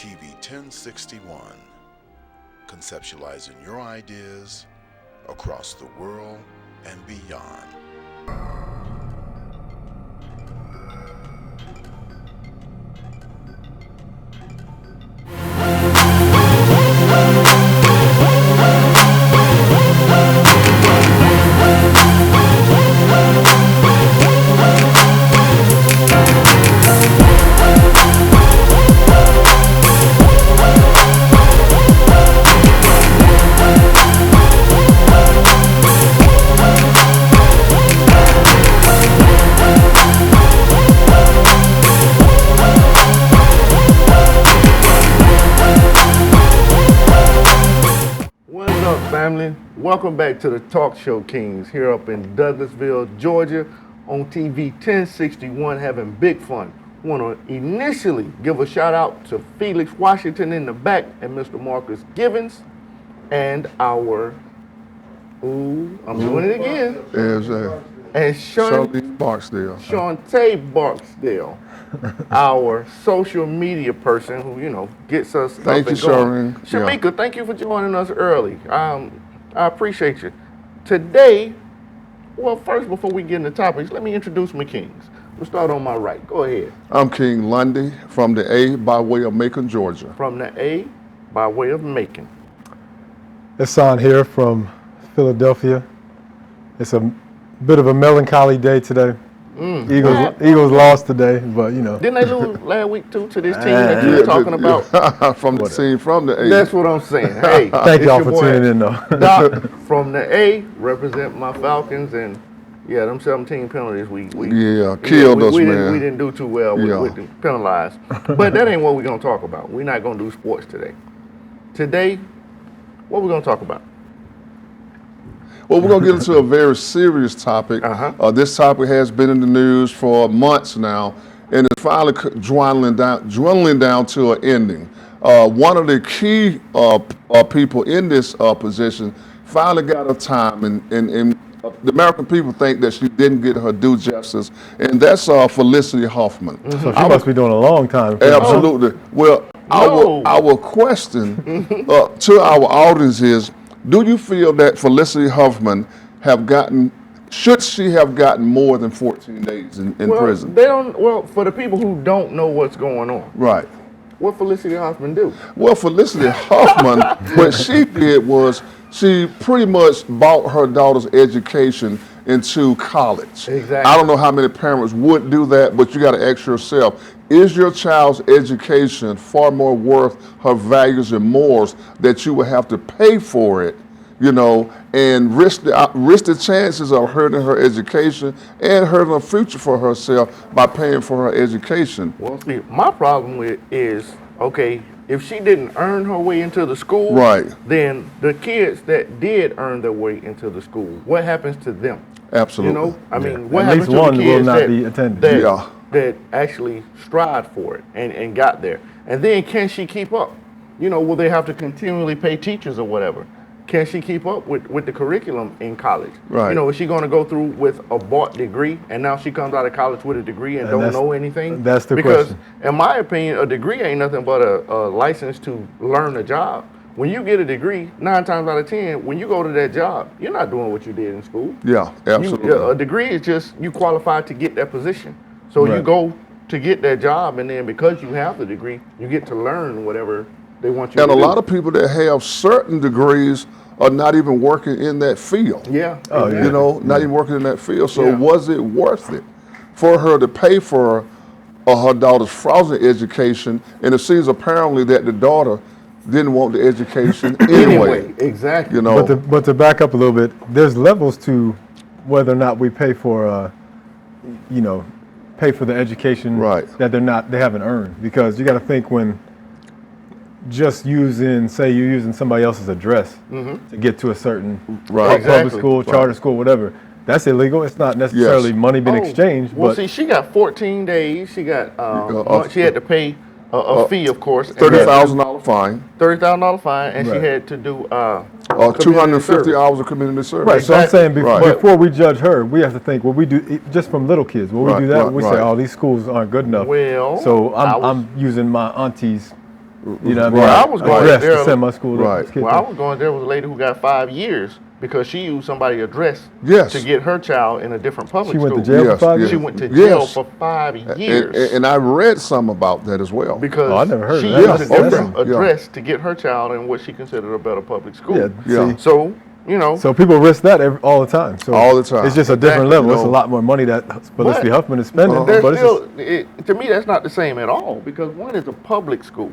TV 1061, conceptualizing your ideas across the world and beyond. Family, welcome back to the Talk Show Kings here up in Douglasville, Georgia on TV 1061, having big fun. Want to initially give a shout out to Felix Washington in the back and Mr. Marcus Givens and our, I'm doing it again. And Shantae Barksdale. Shantae Barksdale, our social media person who, gets us up Thank you, and going. Shamika. Shamika, thank you for joining us early. I appreciate you. Today, well, first, before we get into topics, let me introduce my kings. We'll start on my right. Go ahead. I'm King Lundy from the A by way of Macon, Georgia. From the A by way of Macon. Hassan here from Philadelphia. It's a bit of a melancholy day today. Eagles lost today, but Didn't they lose last week too to this team that you were talking about? From the team from the A. That's what I'm saying. Hey, thank y'all for tuning in though. Doc from the A represent my Falcons, and them 17 penalties we killed us, man. We didn't do too well with the penalized. But that ain't what we're gonna talk about. We're not gonna do sports today. Today, what we're gonna talk about? Well, we're going to get into a very serious topic. This topic has been in the news for months now, and it's finally dwindling down to an ending. One of the key people in this position finally got her time, and the American people think that she didn't get her due justice, and that's Felicity Huffman. So she must be doing a long time. Absolutely. Well, our question to our audience is, do you feel that Felicity Huffman should she have gotten more than 14 days in prison? For the people who don't know what's going on. Right. What Felicity Huffman do? Well, Felicity Huffman, what she did was she pretty much bought her daughter's education into college. Exactly. I don't know how many parents would do that, but you got to ask yourself, is your child's education far more worth her values and morals that you would have to pay for it, and risk the chances of hurting her education and hurting a future for herself by paying for her education? Well, see, my problem with is, okay, if she didn't earn her way into the school, right, then the kids that did earn their way into the school, what happens to them? Absolutely. What at happens least to one the kids will not be attending. that actually strive for it and got there? And then can she keep up? Will they have to continually pay teachers or whatever? Can she keep up with the curriculum in college? Right. Is she going to go through with a bought degree and now she comes out of college with a degree and don't know anything? That's the question. Because in my opinion, a degree ain't nothing but a license to learn a job. When you get a degree, 9 times out of 10, when you go to that job, you're not doing what you did in school. Yeah, absolutely. A degree is just you qualified to get that position. So you go to get that job, and then because you have the degree, you get to learn whatever they want you to do. And a lot of people that have certain degrees are not even working in that field. Yeah. Not even working in that field. So was it worth it for her to pay for her daughter's fraudulent education? And it seems apparently that the daughter didn't want the education anyway. Exactly. But to back up a little bit, there's levels to whether or not we pay for the education that they haven't earned, because you got to think when just using somebody else's address to get to a certain public school, charter school, whatever, that's illegal. It's not necessarily money being exchanged. Well, but see, she got 14 days. She got she had to pay a fee, of course. $30,000 fine. $30,000 fine, and she had to do 250 hours of community service. Right. So I'm saying before we judge her, we have to think, we do just from little kids. Will we do that? We say, oh, these schools aren't good enough. Well, so I'm using my auntie's You know what I mean? Well, I was going Address there- to send my school. Right. to kids Well, I to. was going there was a lady who got 5 years because she used somebody's address Yes. to get her child in a different public She school. went to jail Yes, for 5 yes. She years? went to jail Yes. for 5 years. And I read some about that as well. because Oh, I never heard of she that. used Yeah, a different okay, yeah. address to get her child in what she considered a better public school. Yeah. Yeah. See? So, you know, So people risk that all the time. So All the time. It's just a different Exactly. level. It's a No. lot more money that Felicity But- Huffman is spending. there's But it's still, just, to me, that's not the same at all because one is a public school.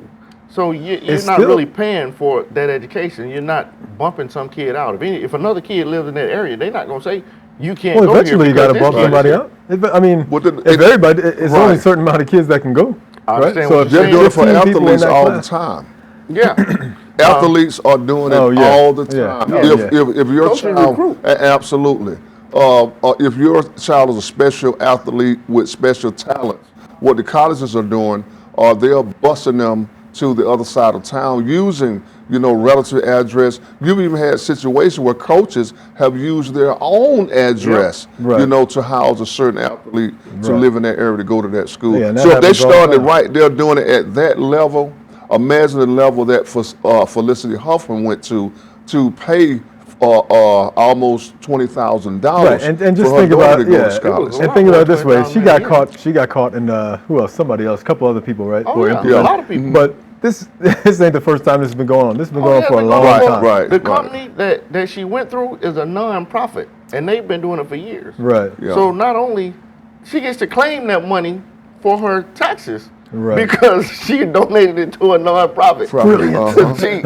So you're It's not still- really paying for that education. You're not bumping some kid out. If another kid lives in that area, they're not going to say, you can't well, go here. eventually you got to because bump this kid somebody is out. I mean, Well, then if it- everybody, it's only a right. certain amount of kids that can go. I Right? understand So what if you're They're saying. doing it for 15 people in athletes that all class- the time. Yeah. Athletes are doing it Oh, yeah. all the Yeah. time. Yeah. If your Coaches child, recruit. absolutely. If your child is a special athlete with special talents, what the colleges are doing, they're busing them to the other side of town using, relative address. You've even had situations where coaches have used their own address, Right. to house a certain athlete to Right. live in that area to go to that school. Yeah, and that So if they happens all the started time. right there doing it at that level, imagine the level that Felicity Huffman went to pay almost $20,000 Right, and just for her think daughter about to go to a scholarship. lot and think about it this way: $20,000 she got a year. caught. She got caught in who else? Somebody else. A couple other people, right? Oh, who were yeah, implementing. a lot of people. But this ain't the first time this has been going on. This has been Oh, going yeah, on for a they're long going time. for- Right, The right. company that she went through is a non-profit, and they've been doing it for years. Right. Yeah. So not only she gets to claim that money for her taxes Right. because she donated it to a non-profit. Probably, uh-huh. She,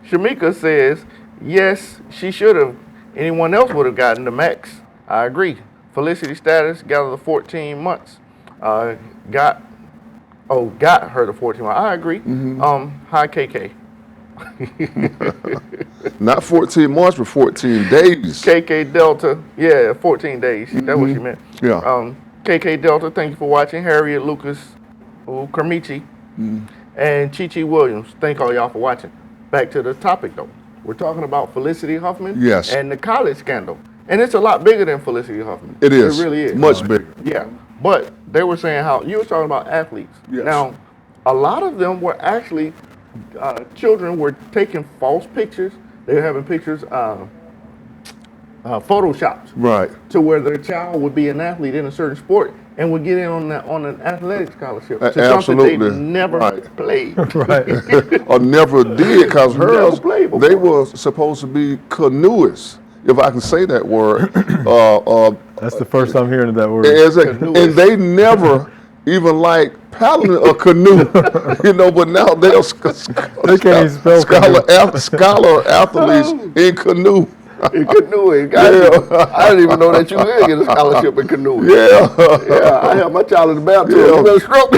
Shamika says, yes, she should have. Anyone else would have gotten the max. I agree. Felicity status got her the 14 months. Got her the 14 months. I agree. Hi, KK. Not 14 months, but 14 days. KK Delta, yeah, 14 days. That's what she meant. Yeah. KK Delta, thank you for watching. Harriet Lucas, Kermichi, and Chi Williams. Thank all y'all for watching. Back to the topic though. We're talking about Felicity Huffman Yes. and the college scandal. And it's a lot bigger than Felicity Huffman. It is. It really is. Much bigger. Yeah. But they were saying how you were talking about athletes. Yes. Now, a lot of them were actually children were taking false pictures. They were having pictures photoshopped Right. to where their child would be an athlete in a certain sport and would get in on an athletic scholarship to something they Absolutely. never Right. played. Right. Or never did, because hers, played before. they were supposed to be canoeists, if I can say that word. That's the first I'm hearing of that word. And they never even like paddling a canoe, but now they're They can't even spell scholar athletes in canoe. In canoeing. I didn't even know that you could get a scholarship in canoeing. Yeah. I had my child in the baptism. Yeah. I'm gonna stroke.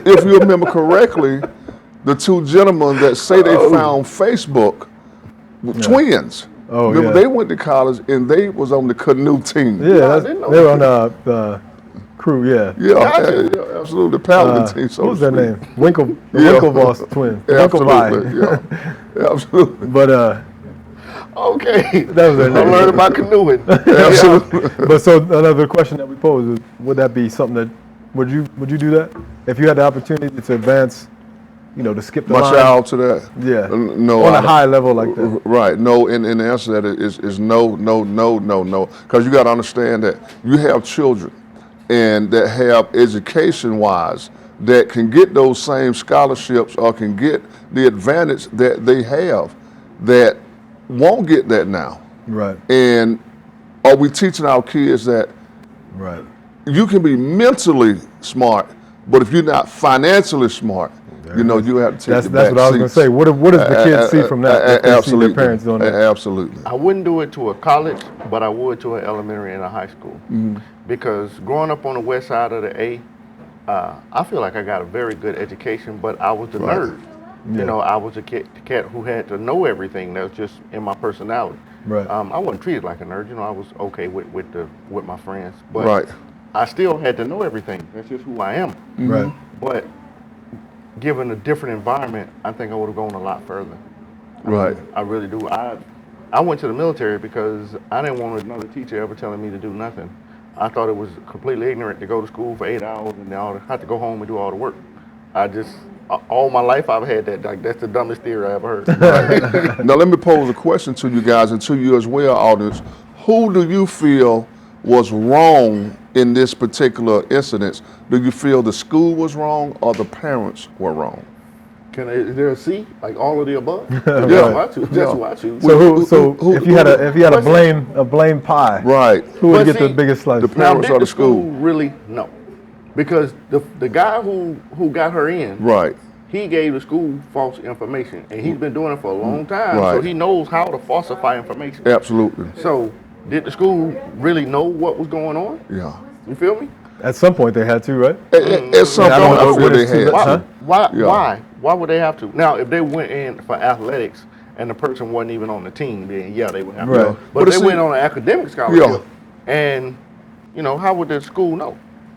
if you remember correctly, the two gentlemen that say they found Facebook were twins. Oh, Remember, yeah. they went to college and they was on the canoe team. Yeah, I that's, didn't know they were that. on the crew. Yeah. Yeah, Gotcha. yeah, absolutely. The paddling team. So What was to their speak. name? The Yeah. Winklevoss twin. Absolutely. Winkleby. Yeah. Absolutely. But Okay. That was their I name. learned about canoeing. Absolutely. but so another question that we pose is, would that be something that would you do that if you had the opportunity to advance, to skip the My line? child to that. Yeah. No. On I a don't- high level like that. Right. No. And the answer to that is no. Because you got to understand that you have children, and that have education-wise that can get those same scholarships or can get the advantage that they have that won't get that now. Right. And are we teaching our kids that Right. you can be mentally smart, but if you're not financially smart, you have to take That's the what I was going to say. What does the kids see from that? if they see Absolutely. their parents doing that. Absolutely. I wouldn't do it to a college, but I would to an elementary and a high school. Because growing up on the west side of the A, I feel like I got a very good education, but I was the nerd. Yeah. I was a cat who had to know everything. That was just in my personality. Right. I wasn't treated like a nerd. I was okay with my friends, but Right. I still had to know everything. That's just who I am. Right. But given a different environment, I think I would have gone a lot further. Right. I really do. I went to the military because I didn't want another teacher ever telling me to do nothing. I thought it was completely ignorant to go to school for 8 hours and then have to go home and do all the work. I just all my life I've had that. Like, that's the dumbest theory I ever heard. Now let me pose a question to you guys and to you as well, audience. Who do you feel was wrong in this particular incident? Do you feel the school was wrong or the parents were wrong? Is there a C? Like all of the above? Yeah. That's what I choose. So if you had a blame pie, Right. who would But get the see, biggest slice? the Now, parents did or the the school? really no? Because the guy who got her in, Right. he gave the school false information, and he's been doing it for a long time, so Right. he knows how to falsify information. Absolutely. So, did the school really know what was going on? Yeah. You feel me? At some point they had to, right? At some I don't point, know I feel when they it's too had late, Why? huh? to. Why? Yeah. Why? Why would they have to? Now, if they went in for athletics and the person wasn't even on the team, then yeah, they would have Right. to. But But if they see- went on an academic scholarship, and how would the school know?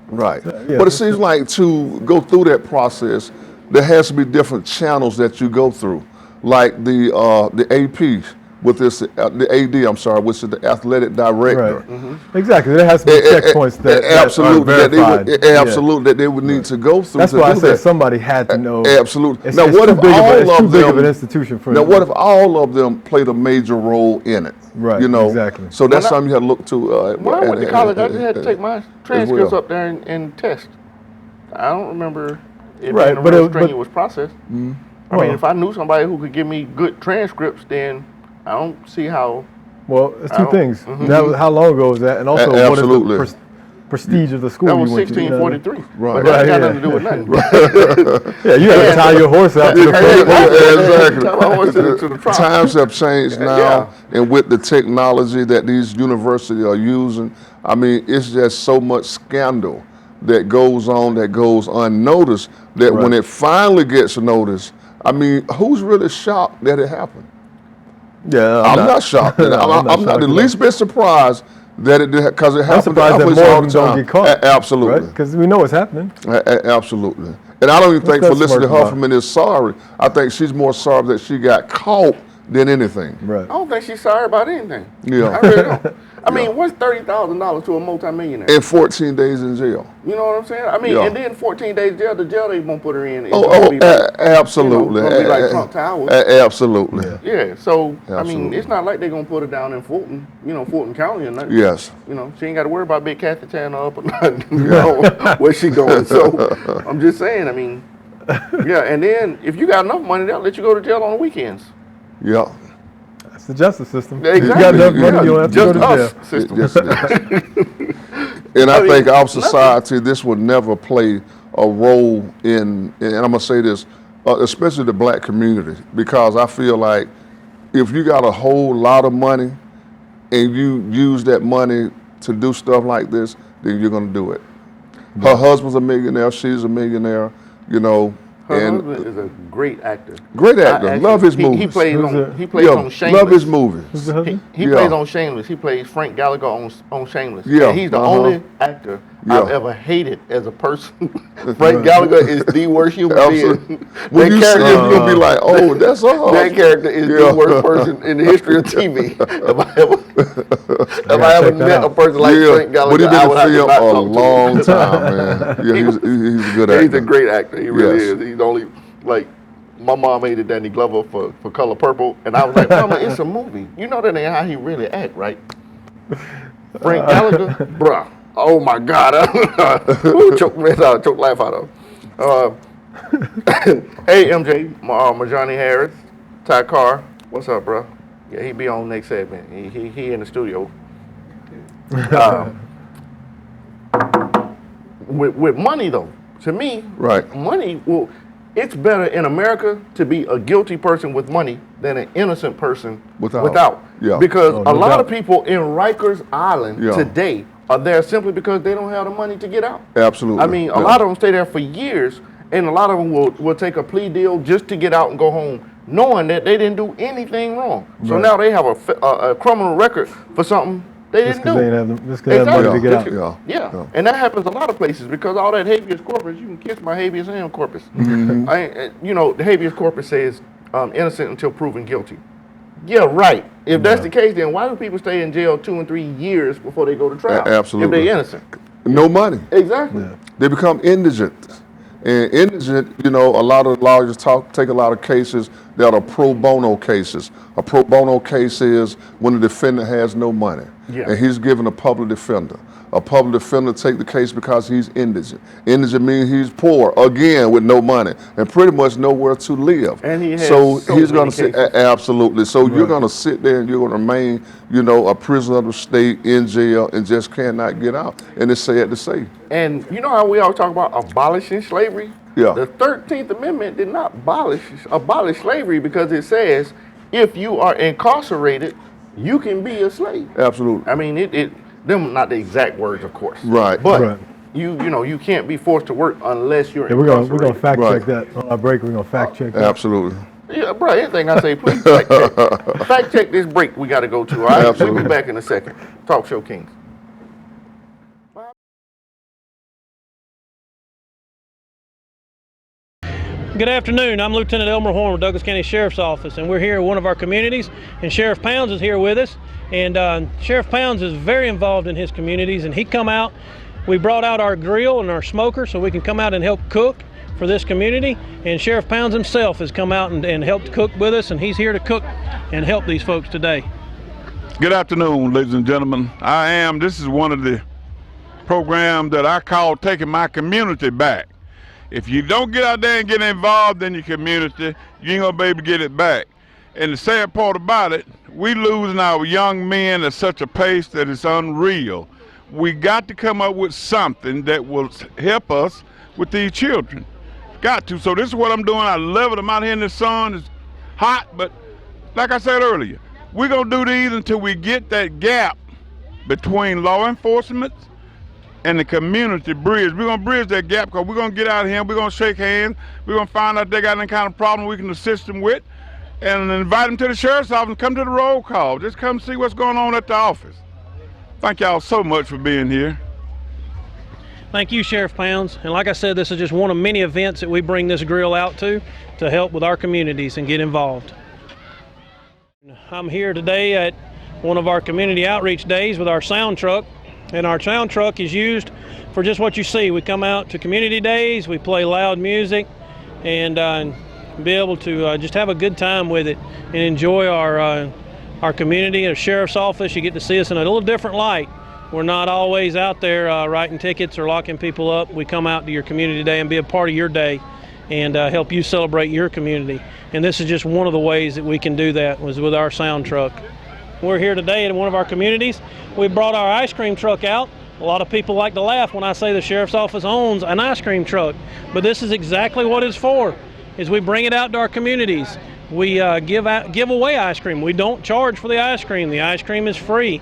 Right. Yeah. But it seems like to go through that process, there has to be different channels that you go through, like the AP with this, the AD, I'm sorry, which is the athletic director. Right. Exactly. There has to be checkpoints that absolutely, are verified. absolutely, that they would need to go through. That's to why I do said that. somebody had to know. Absolutely. It's, Now, it's what too if big of a- all it's of too big of them? an institution for Now, them. what if all of them played a major role in it? Right, You know. exactly. So that's When I- something you have to look to. When I went to college, I just had to take my transcripts well. up there and test. I don't remember it Right, being a but real it- but- strenuous process. I mean, Well- if I knew somebody who could give me good transcripts, then I don't see how. Well, it's I two don't- things. That was, how long ago was that? And also, what is absolutely. the prestige of the school That was you went to? You know? 1643. Right. But that Right, ain't got yeah. nothing to do with nothing. Yeah, you had to tie your horse out to the front. Exactly. I went to the trial. Times have changed now, Yeah. and with the technology that these universities are using, I mean, it's just so much scandal that goes on that goes unnoticed. That when Right. it finally gets noticed, I mean, who's really shocked that it happened? Yeah, I'm not shocked. No, I'm not shocked the at least bit surprised that it did because it I'm happens. surprised that happens more all of the them don't time. get caught. Absolutely. Because we know what's happening. Absolutely. And I don't even think that Felicity smart Huffman is sorry. I think she's more sorry that she got caught than anything. Right. I don't think she's sorry about anything. Yeah. I really don't. I mean, what's $30,000 to a multimillionaire? And 14 days in jail. You know what I'm saying? I mean, Yeah. and then 14 days jail, the jail they won't put her in. is Oh, gonna be like, absolutely. gonna be like Trump Towers. Absolutely. Yeah, so I mean, Absolutely. it's not like they're gonna put her down in Fulton, Fulton County or nothing. Yes. She ain't got to worry about Big Kathy tearing her up or nothing. Where she going? So I'm just saying. I mean, yeah. And then if you got enough money, they'll let you go to jail on the weekends. Yeah. That's the justice system. Exactly. You got enough money, Yeah, you don't have to go just to us jail. system. Yes, it is. And I mean, think our society, this would never play a role in, and I'm gonna say this, especially the black community, because I feel like if you got a whole lot of money and you use that money to do stuff like this, then you're gonna do it. Her husband's a millionaire, she's a millionaire, Her and husband is a great actor. great actor. Actually, Love his he movies. plays Who's on. that? He plays on Shameless. love his movies. Who's the husband? He Yeah. plays on Shameless. He plays Frank Gallagher on Shameless. Yeah, And he's the uh-huh. only actor I've Yeah. ever hated as a person. Frank Gallagher is the worst human Absolutely. being. When That you see him, character- you'll be like, oh, that's her. That character is Yeah. the worst person in the history of TV. If I ever check that met a out. person like Frank But Gallagher, he's been I would have in to film not a talk to him. long time, man. Yeah, he's a good actor. He's a great actor. He really Yes. is. He's only like my mom hated Danny Glover for Color Purple, and I was like, Mama, it's a movie. You know that ain't how he really act, right? Frank Gallagher, bruh. Oh my God! Choke laugh out of. Hey MJ, Marjani Harris, Ty Carr, what's up, bro? Yeah, he be on next segment. He in the studio. With money though, to me, Right. money. Well, it's better in America to be a guilty person with money than an innocent person Without. Yeah. Because Oh, a no lot doubt. of people in Rikers Island Yeah. today are there simply because they don't have the money to get out. Absolutely. I mean, a lot of them stay there for years, and a lot of them will take a plea deal just to get out and go home, knowing that they didn't do anything wrong. So Right. now they have a criminal record for something they Just didn't because do. they ain't have, just 'cause they have money to get out. Yeah. Yeah, and that happens a lot of places because all that habeas corpus, you can kiss my habeas corpus. The habeas corpus says innocent until proven guilty. Yeah, right. If that's the case, then why do people stay in jail 2 and 3 years before they go to trial? Absolutely. If they're innocent. No money. Exactly. They become indigent. And indigent, you know, a lot of lawyers take a lot of cases that are pro bono cases. A pro bono case is when the defendant has no money, and he's given a public defender. A public defender take the case because he's indigent. Indigent means he's poor, again, with no money, and pretty much nowhere to live. And he has he's going to sit, absolutely. So you're going to sit there and you're going to remain, you know, a prisoner of the state in jail and just cannot get out. And it's sad to say. And you know how we always talk about abolishing slavery? Yeah. The 13th Amendment did not abolish slavery because it says if you are incarcerated, you can be a slave. Absolutely. I mean, them not the exact words, of course. Right. But you know, you can't be forced to work unless you're incarcerated. We're gonna fact check that on our break. We're gonna fact check that. Absolutely. Yeah, bro, anything I say, please fact check. Fact check this break we got to go to, all right? Absolutely. We'll be back in a second. Talk Show Kings. Good afternoon. I'm Lieutenant Elmer Horn with Douglas County Sheriff's Office, and we're here at one of our communities, and Sheriff Pounds is here with us. And Sheriff Pounds is very involved in his communities, and he come out. We brought out our grill and our smoker so we can come out and help cook for this community. And Sheriff Pounds himself has come out and helped cook with us, and he's here to cook and help these folks today. Good afternoon, ladies and gentlemen. This is one of the programs that I call Taking My Community Back. If you don't get out there and get involved in your community, you ain't gonna be able to get it back. And the sad part about it, we losing our young men at such a pace that it's unreal. We got to come up with something that will help us with these children. Got to. So this is what I'm doing. I love it. I'm out here in the sun. It's hot, but like I said earlier, we're gonna do these until we get that gap between law enforcement and the community bridge. We're gonna bridge that gap because we're gonna get out of here, we're gonna shake hands, we're gonna find out if they got any kind of problem we can assist them with, and invite them to the sheriff's office and come to the roll call. Just come see what's going on at the office. Thank y'all so much for being here. Thank you, Sheriff Pounds. And like I said, this is just one of many events that we bring this grill out to help with our communities and get involved. I'm here today at one of our community outreach days with our sound truck. And our sound truck is used for just what you see. We come out to community days, we play loud music, and be able to just have a good time with it and enjoy our community. At a sheriff's office, you get to see us in a little different light. We're not always out there writing tickets or locking people up. We come out to your community day and be a part of your day and help you celebrate your community. And this is just one of the ways that we can do that, was with our sound truck. We're here today in one of our communities. We brought our ice cream truck out. A lot of people like to laugh when I say the sheriff's office owns an ice cream truck, but this is exactly what it's for, is we bring it out to our communities. We give away ice cream. We don't charge for the ice cream. The ice cream is free.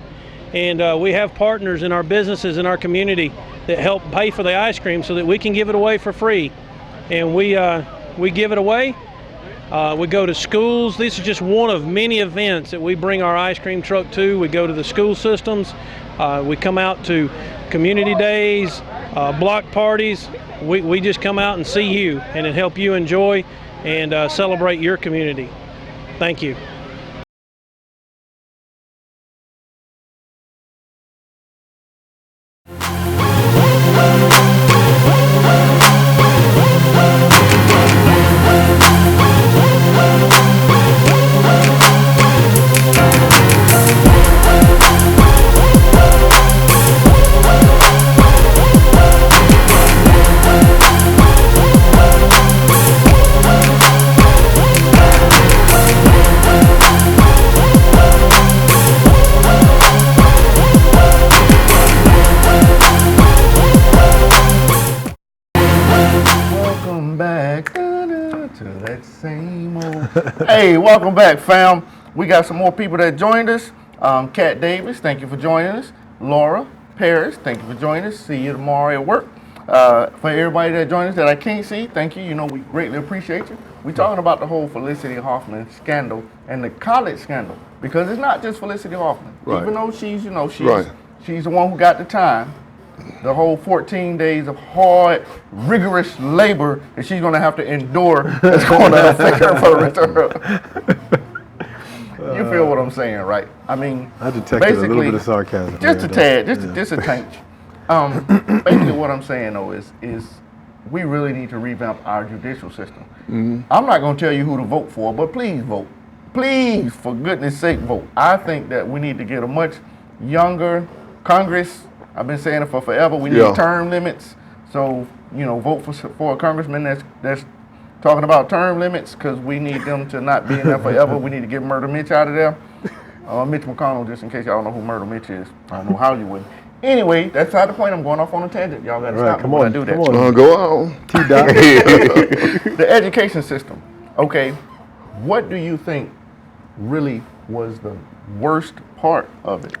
And we have partners in our businesses in our community that help pay for the ice cream so that we can give it away for free. And we give it away. We go to schools. This is just one of many events that we bring our ice cream truck to. We go to the school systems. We come out to community days, block parties. We just come out and see you and help you enjoy and celebrate your community. Thank you. Hey, welcome back, fam. We got some more people that joined us. Kat Davis, thank you for joining us. Laura Paris, thank you for joining us. See you tomorrow at work. For everybody that joined us that I can't see, thank you. You know, we greatly appreciate you. We're talking about the whole Felicity Huffman scandal and the college scandal, because it's not just Felicity Huffman. Right. Even though she's right. she's the one who got the time. The whole 14 days of hard, rigorous labor that she's going to have to endure is going to affect her for return. You feel what I'm saying, right? I mean, I detected a little bit of sarcasm. Just a tad, just a tinge. Basically what I'm saying, though, is we really need to revamp our judicial system. I'm not going to tell you who to vote for, but please vote. Please, for goodness sake, vote. I think that we need to get a much younger Congress. I've been saying it for forever. We need term limits. So, vote for a congressman that's talking about term limits, because we need them to not be in there forever. We need to get Murder Mitch out of there. Mitch McConnell, just in case y'all don't know who Murder Mitch is. I don't know how you would. Anyway, that's not the point. I'm going off on a tangent. Y'all got to stop me when I do that. Go on. The education system. Okay, what do you think really was the worst part of it?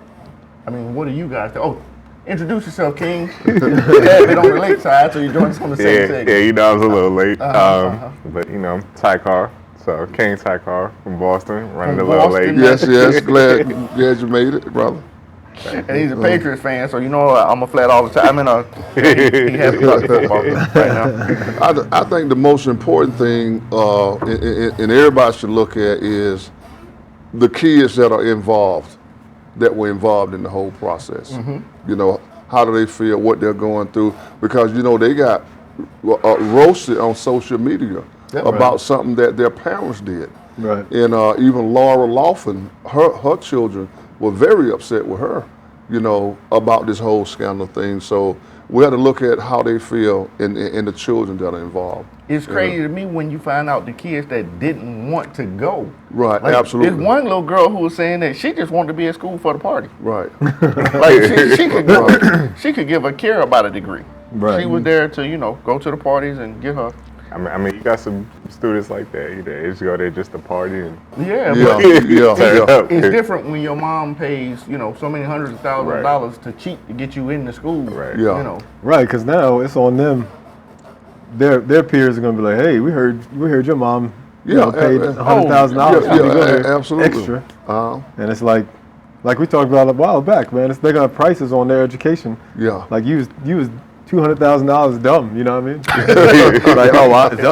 I mean, what do you guys think? Oh, introduce yourself, King. Been on the late side, so you joined us on the same segment. Yeah, I was a little late. But Ty Carr. So King Ty Carr from Boston, running a little late. Yes, glad you made it, brother. And he's a Patriots fan, so I'm a flat all the time. He has about football right now. I think the most important thing, and everybody should look at, is the kids that are involved, that were involved in the whole process. How do they feel, what they're going through? Because, they got roasted on social media about something that their parents did. Right. And even Laura Laughlin, her children were very upset with her, about this whole scandal thing. So we have to look at how they feel and the children that are involved. It's crazy to me when you find out the kids that didn't want to go. Right, like, absolutely. There's one little girl who was saying that she just wanted to be at school for the party. Right. Like she could give a care about a degree. Right. She was there to, go to the parties and get her. I mean, you got some students like that. They just go there just to party and It's different when your mom pays, so many hundreds of thousands of dollars to cheat to get you into school. Right. Right, because now it's on them. Their peers are going to be like, hey, we heard your mom paid $100,000 absolutely. extra. And it's like we talked about a while back, man. They got prices on their education. Yeah. Like you was $200,000 dumb, you know what I mean? Like,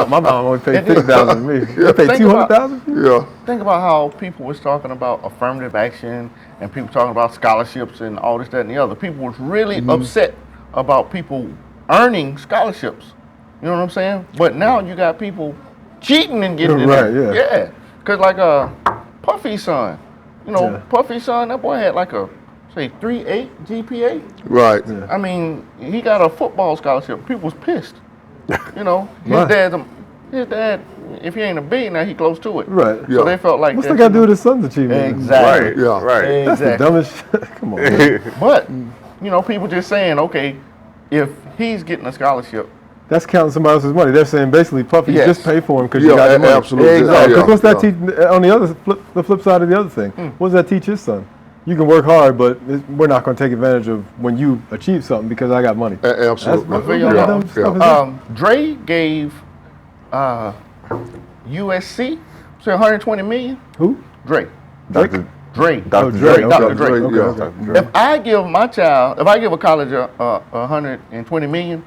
my mom only paid $50,000 to me. You paid $200,000? Yeah. Think about how people was talking about affirmative action and people talking about scholarships and all this, that, and the other. People was really upset about people earning scholarships. You know what I'm saying? But now you got people cheating and getting in there. Yeah. Because like Puffy's son, Puffy's son, that boy had like a, say, 3.8 GPA. Right. Yeah. I mean, he got a football scholarship. People was pissed. His dad, if he ain't a billionaire, he close to it. Right. So they felt like what's that got to do with his son's achievement? Exactly. Right. Yeah. Right. That's the dumbest shit. Come on. Man. But, people just saying, okay, if he's getting a scholarship, that's counting somebody else's money. They're saying basically, Puffy, just pay for him because you got the money. Absolutely. Exactly. What's that teach on the flip side of the other thing? What does that teach his son? You can work hard, but we're not going to take advantage of when you achieve something because I got money. Absolutely. Dre gave USC say 120 million. Who? Dre. Dr. Dre. Oh, Dre. Dr. Dre. Okay. If I give a college 120 million,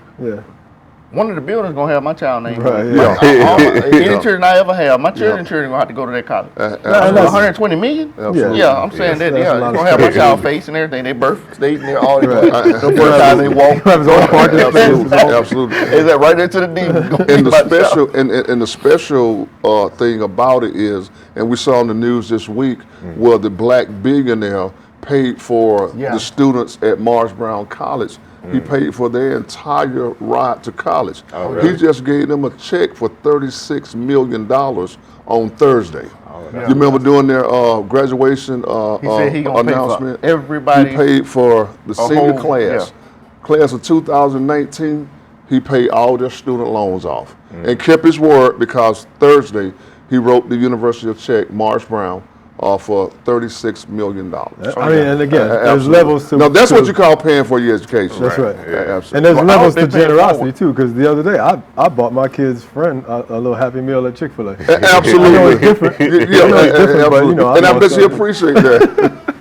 one of the buildings gonna have my child name. Right, Any children I ever have, my children gonna have to go to that college. 120 million? I'm saying that. It's gonna have my child face and everything. Their birth date and all that. The first time they walk. Absolutely. Is that right into the deep? And the special thing about it is, and we saw in the news this week, where the black billionaire paid for the students at Morris Brown College. He paid for their entire ride to college. Oh, really? He just gave them a check for $36 million on Thursday. You remember doing their graduation announcement? Pay for everybody. He paid for the senior class. Class of 2019, he paid all their student loans off. And kept his word, because Thursday he wrote the University a check, Morris Brown, for $36 million. I mean, and again, there's levels to. No, that's what you call paying for your education. That's right. Absolutely. And there's levels to generosity too, because the other day I bought my kid's friend a little Happy Meal at Chick-fil-A. Absolutely. I know it's different. And I bet you appreciate that.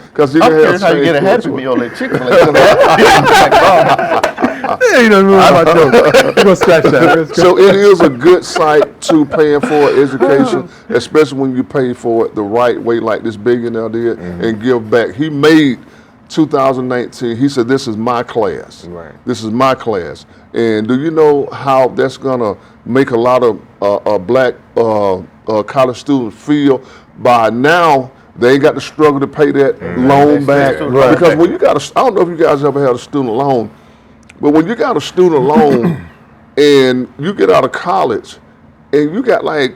Because you I'm curious how you get a Happy Meal at Chick-fil-A. You don't remember my joke. We're gonna scratch that. So it is a good site to paying for education, especially when you pay for it the right way, like this billionaire did, and give back. He made 2019, he said, "This is my class. Right. This is my class." And do you know how that's gonna make a lot of black college students feel? By now, they ain't got to struggle to pay that loan back. Right. Because when you got I don't know if you guys ever had a student loan, but when you got a student loan and you get out of college and you got like,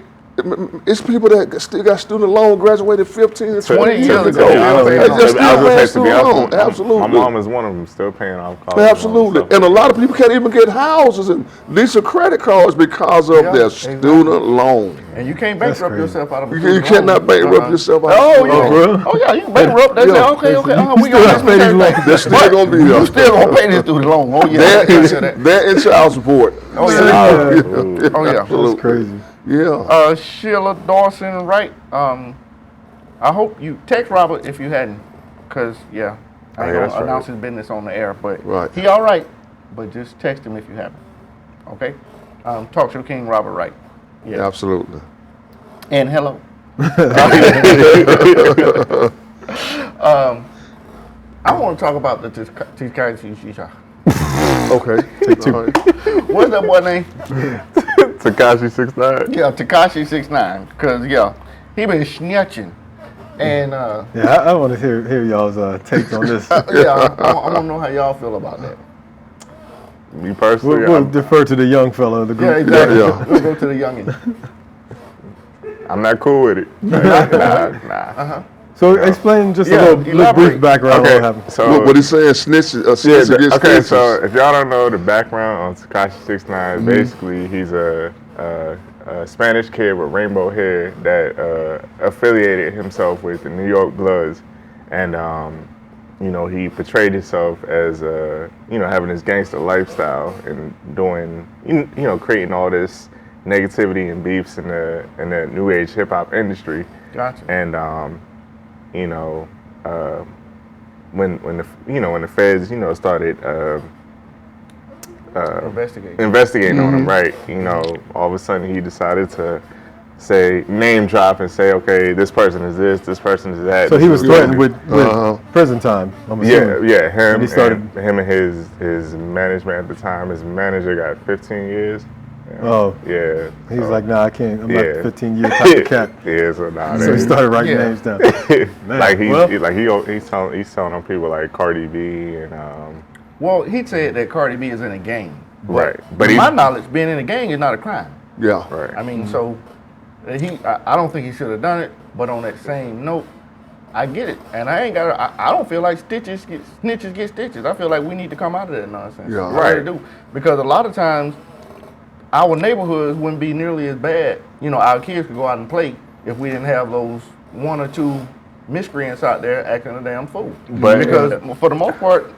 it's people that still got student loan, graduated 15 and 20 years ago. They're still paying student loan. Absolutely. My mom is one of them, still paying off college. Absolutely. And a lot of people can't even get houses and lease credit cards because of their student loan. And you can't bankrupt yourself out of a You cannot bankrupt yourself out of Oh, a yeah. student loan. Oh, yeah, you can bankrupt. They say, okay, we still got gotta pay these loans. They're still going to be You still going to pay this student loan. Oh, yeah. They're in child support. Oh, yeah. Oh, yeah. Absolutely. That's crazy. Yeah. Sheila Dawson, right? I hope you text Robert if you hadn't, because, yeah, I ain't that's going to right. announce his business on the air, but Right. he all right, but just text him if you haven't, okay? Talk Show King Robert Wright. Yeah. Absolutely. And hello. I want to talk about the Tekashi Shisha. Okay. All right. What's that boy name? Tekashi 6ix9ine. Yeah, Tekashi 6ix9ine. Because, yeah, he been snitching. And, Yeah, I want to hear y'all's take on this. yeah, I want to know how y'all feel about that. Me personally, We'll defer to the young fella of the Yeah, group. exactly. Yeah. We'll go to the youngin. I'm not cool with it. Nah. So explain just Yeah, a little elaborate. brief background on what Okay, happened. so What he's saying, snitch against okay, snitches. so if y'all don't know the background on Tekashi 6ix9ine, basically he's a Spanish kid with rainbow hair that affiliated himself with the New York Bloods, and you know, he portrayed himself as having this gangster lifestyle and doing creating all this negativity and beefs in the new age hip hop industry. Gotcha. And when the feds started investigating on him, right? All of a sudden he decided to say name drop and say, okay, this person is this person is that. So he was threatened with Uh-huh. prison time. I'm assuming. Yeah, him And he started- him and his management at the time. His manager got 15 years. Oh. Yeah. He's so- like, nah, I can't. I'm not Yeah. 15-year type of cat. Yeah, so nah. So he started writing Yeah. names down. Man, like well, he's telling on people like Cardi B and Well, he said that Cardi B is in a gang. right. But But to my knowledge, being in a gang is not a crime. Yeah. right. I mean, so I don't think he should have done it. But on that same note, I get it, and I ain't got. I don't feel like snitches get stitches. I feel like we need to come out of that nonsense. Yeah. I really do, because a lot of times our neighborhoods wouldn't be nearly as bad. Our kids could go out and play if we didn't have those one or two miscreants out there acting a damn fool. But- because for the most part,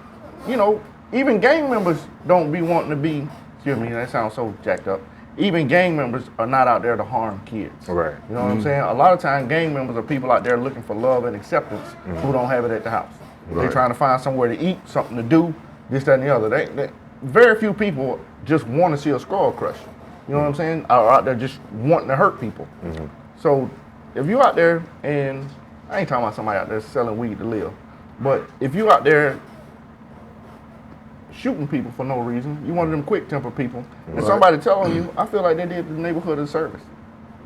even gang members don't be wanting to be. Excuse me, that sounds so jacked up. Even gang members are not out there to harm kids. Right. You know what I'm saying? A lot of times, gang members are people out there looking for love and acceptance who don't have it at the house. They're Right. trying to find somewhere to eat, something to do, this, that, and the other. Very few people just want to see a skull crush. You know what I'm saying? Are out there just wanting to hurt people. So if you out there, and I ain't talking about somebody out there selling weed to live, but if you out there shooting people for no reason, you one of them quick temper people, and somebody telling you, I feel like they did the neighborhood a service.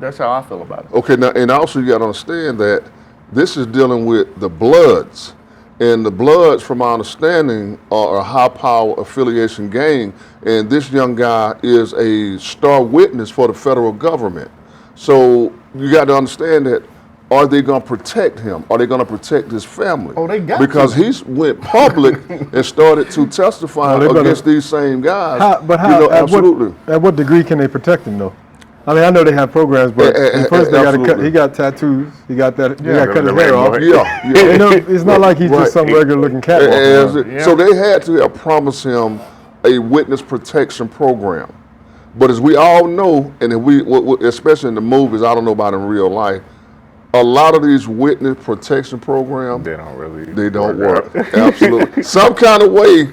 That's how I feel about it. Okay, now, and also you got to understand that this is dealing with the Bloods. And the Bloods, from my understanding, are a high-power affiliation gang. And this young guy is a star witness for the federal government. So you got to understand that, are they going to protect him? Are they going to protect his family? Oh, they got Because to. he's went public and started to testify No, they better- against these same guys. How? Absolutely. At what degree can they protect him though? I mean, I know they have programs, but first they got to cut. Absolutely. He got tattoos. He got that. He got to cut the his hair rainbow off. hair. Yeah. It's not like he's Right. just some regular looking cat. As walking it- around. So they had to have promised him a witness protection program. But as we all know, and if especially in the movies, I don't know about in real life, a lot of these witness protection programs, They don't work. out. Absolutely. Some kind of way,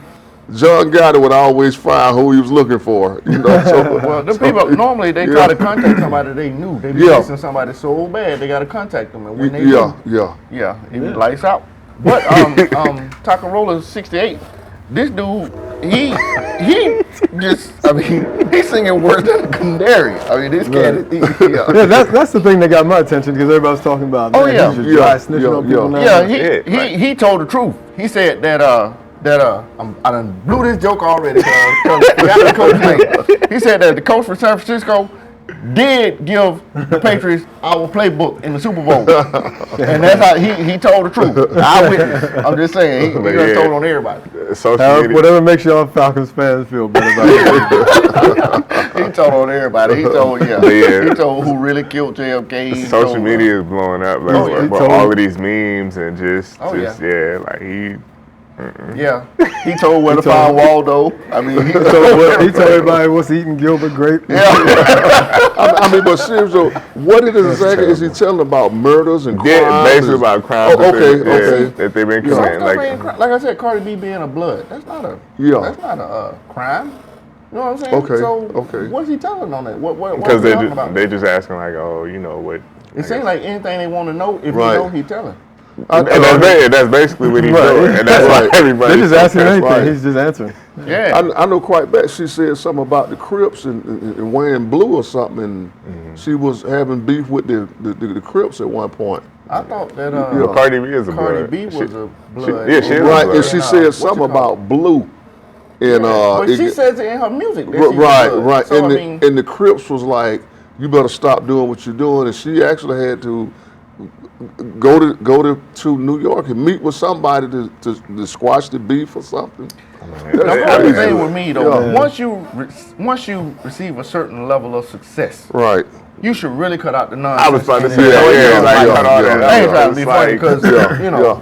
John Gotti would always find who he was looking for. Well, them people normally they try to contact somebody they knew. They be Yeah. missing somebody so bad they got to contact them, and when they yeah, do, yeah. it be lights out. But Takarola 68, this dude, he just, I mean, he's singing worse than a canary. I mean, this cat, Yeah, that's the thing that got my attention because everybody's talking about. Oh, man, yeah. he's just dry snitching on people now. Yeah, he told the truth. He said that I done blew this joke already. Forgot the coach's name. He said that the coach for San Francisco did give the Patriots our playbook in the Super Bowl, and that's how he told the truth. I witnessed. I'm just saying he just told on everybody. Whatever makes y'all Falcons fans feel better about it. He told on everybody. He told he told who really killed JFK. Social media is blowing up with all of these memes and like he. Yeah, he told where to find Waldo. I mean, he told everybody what's eating Gilbert Grape. Yeah. I mean, but seriously, what it is exactly is he telling about murders and crimes? Yeah, basically about crimes. Okay. That they've been committing. Like I said, Cardi B being a blood. That's not a crime. You know what I'm saying? Okay. What's he telling on that? Because they just asking like, oh, you know what? It seems like anything they want to know. If you know, he telling. And that's basically what he's doing. And that's why everybody. They're just asking anything. Right. He's just answering. Yeah. I know quite bad. She said something about the Crips and wearing blue or something, and she was having beef with the Crips at one point. I thought that Cardi B is a blood. Cardi B was a blood. She is right, a and she said something about blue. And but she says it in her music. Right. So, and the Crips was like, you better stop doing what you're doing, and she actually had to go to New York and meet with somebody to squash the beef or something. The only thing with me though, once you receive a certain level of success, right, you should really cut out the nonsense. I was about to say that. I ain't trying to be funny because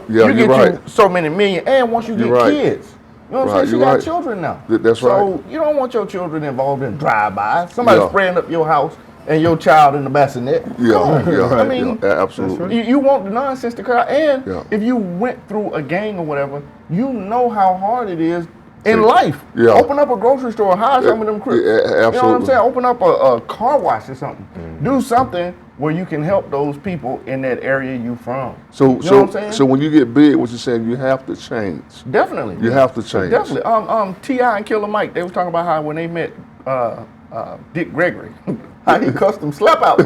you get you so many million, and once you get kids. You know what I'm saying? She got children now. That's right. So you don't want your children involved in drive-by. Somebody spraying up your house and your child in the bassinet. I mean, absolutely. You want the nonsense to cut out. And if you went through a gang or whatever, you know how hard it is in life. Open up a grocery store, hire some of them crooks. Absolutely. You know what I'm saying? Open up a car wash or something. Do something where you can help those people in that area you from. So, you know what I'm saying? So when you get big, what you're saying, you have to change. Definitely. You have to change. Definitely. T.I. and Killer Mike, they were talking about how when they met Dick Gregory, how he custom slap out.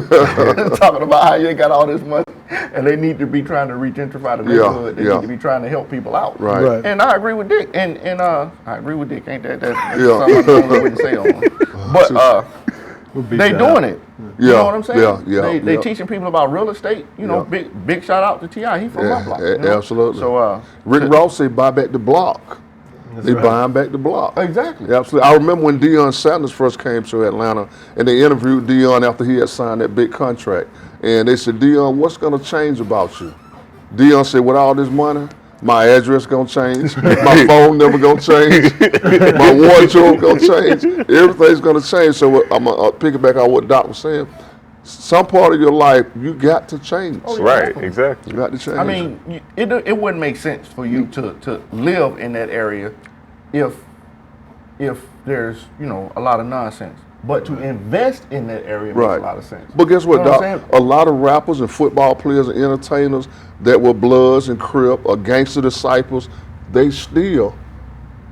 Talking about how they got all this money and they need to be trying to regentrify the neighborhood. They need to be trying to help people out. Right. And I agree with Dick. And I agree with Dick. Ain't that's something I normally wouldn't say on him. But they doing it. You know what I'm saying? They teaching people about real estate. You know, big shout out to T.I. He from my block. You know? Absolutely. So Rick Ross say buy back the block. They buying back the block. Exactly. Absolutely. I remember when Deion Sanders first came to Atlanta, and they interviewed Deion after he had signed that big contract. And they said, Deion, what's going to change about you? Deion said, with all this money, my address going to change. My phone number going to change. My wardrobe going to change. Everything's going to change. So I'm going to pick it back on what Doc was saying. Some part of your life, you got to change. Right, exactly. You got to change. I mean, it wouldn't make sense for you to live in that area if there's, a lot of nonsense. But to invest in that area makes a lot of sense. But guess what, You know Doc? what I'm saying? A lot of rappers and football players and entertainers that were Bloods and Crip or Gangster Disciples, they still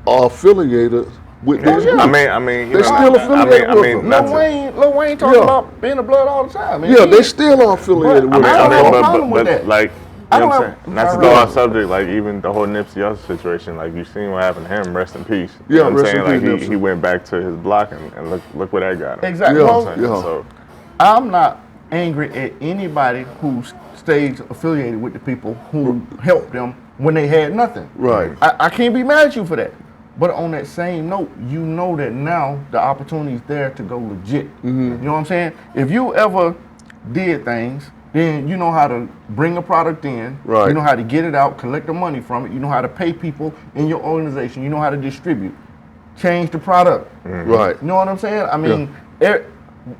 are affiliated with these groups. I mean, they still affiliated with them. Lil Wayne talking about being a Blood all the time. Man. They still are affiliated with them. I don't have a problem with that. Like, you know what I'm saying? Not to go off subject, like even the whole Nipsey Hussle situation, like you've seen what happened to him, rest in peace. You know what I'm saying? Like he went back to his block and look where that got him. Exactly. You know what I'm saying? So I'm not angry at anybody who stays affiliated with the people who helped them when they had nothing. Right. I can't be mad at you for that. But on that same note, you know that now the opportunity is there to go legit. You know what I'm saying? If you ever did things, then you know how to bring a product in. Right. You know how to get it out, collect the money from it. You know how to pay people in your organization. You know how to distribute. Change the product. Right. You know what I'm saying? I mean,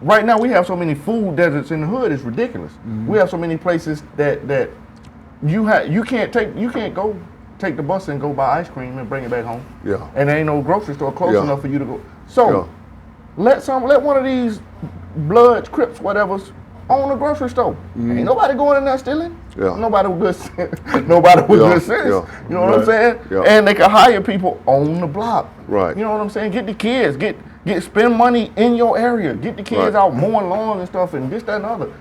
right now we have so many food deserts in the hood. It's ridiculous. We have so many places that you can't go take the bus and go buy ice cream and bring it back home. Yeah. And there ain't no grocery store close enough for you to go. So let one of these Bloods, Crips, whatever's own a grocery store. Ain't nobody going in there stealing. Yeah. Nobody with good sense. Nobody with good sense. Yeah. You know what I'm saying? Yeah. And they can hire people on the block. Right. You know what I'm saying? Get the kids. Spend money in your area. Get the kids out mowing lawns and stuff and this, that, and other.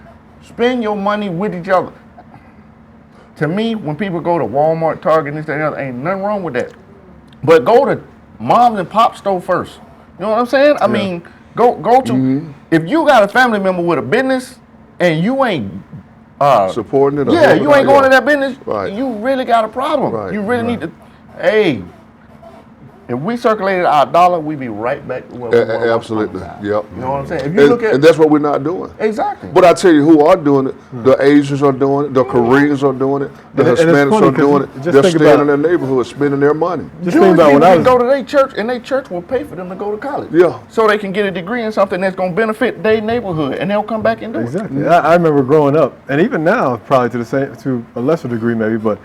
Spend your money with each other. To me, when people go to Walmart, Target, this, that, and the other, ain't nothing wrong with that. But go to mom and pop store first. You know what I'm saying? I mean, go to, if you got a family member with a business and you ain't supporting it. Yeah, you ain't going to that business, Right. you really got a problem. Right. You really need to, hey, if we circulated our dollar, we'd be right back to where we were. Absolutely. Yep. You know what I'm saying? If you look at, and that's what we're not doing. Exactly. But I tell you who are doing it. The Asians are doing it. The Koreans are doing it. The And it's Hispanics funny are doing 'cause it. just They're think staying about- in their neighborhood, spending their money. Just think about when I was go to their church, and their church will pay for them to go to college. Yeah. So they can get a degree in something that's going to benefit their neighborhood, and they'll come back and do it. Exactly. I remember growing up, and even now, probably to a lesser degree maybe. But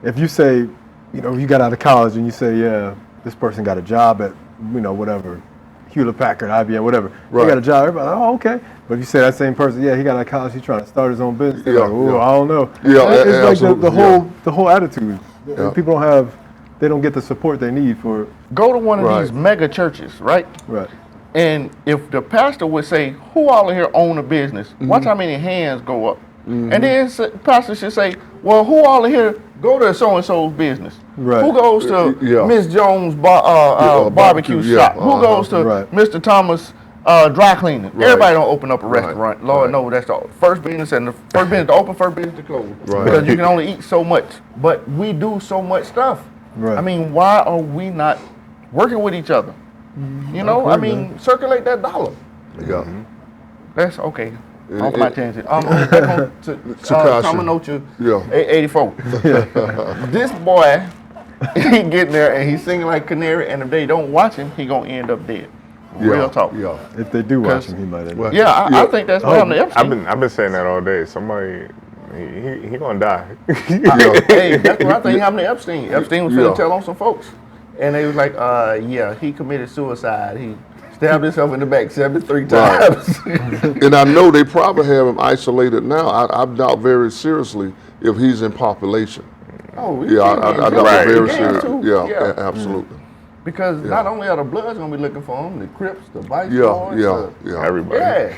if you say, you got out of college and you say, yeah, this person got a job at, whatever, Hewlett Packard, IBM, whatever. Right. They got a job. Everybody, oh, okay. But if you say that same person, yeah, he got out of college, he's trying to start his own business. They're like, oh, I don't know. Yeah, it's like absolutely, the whole attitude. Yeah. People they don't get the support they need for. Go to one of Right. these mega churches, right? Right. And if the pastor would say, who all in here own a business? Watch how many hands go up. And then pastor should say, well, who all in here go to so-and-so's business? Right. Who goes to Yeah. Miss Jones' barbecue, barbecue yeah, shop? Who goes to Right. Mr. Thomas' dry cleaning? Right. Everybody don't open up a restaurant. Lord Right. knows that's the first business, and the first business to open, first business to close. Right. Because you can only eat so much. But we do so much stuff. Right. I mean, why are we not working with each other? You know, I mean, circulate that dollar. Yeah. That's okay. Off And- my tangent. Back on to Takashi. Tamanocha Yeah. 84. This boy, he getting there and he's singing like canary, and if they don't watch him, he gonna end up dead. Real talk. Yeah. If they do watch 'Cause- him, he might end Well, up. Yeah, I think that's what happened to I've Epstein. been saying that all day. Somebody, he gonna die. Hey, that's what I think happened to Epstein. Epstein was finna Yeah. tell on some folks. And they was like, yeah, he committed suicide. He stabbed himself in the back 73 times. And I know they probably have him isolated now. I doubt very seriously if he's in population. Oh, Yeah, I doubt Right. very Yeah, seriously. too. Yeah, Yeah. absolutely. Because not only are the Bloods gonna be looking for him, the Crips, the Vice Yeah, Lords, yeah. Everybody. yeah,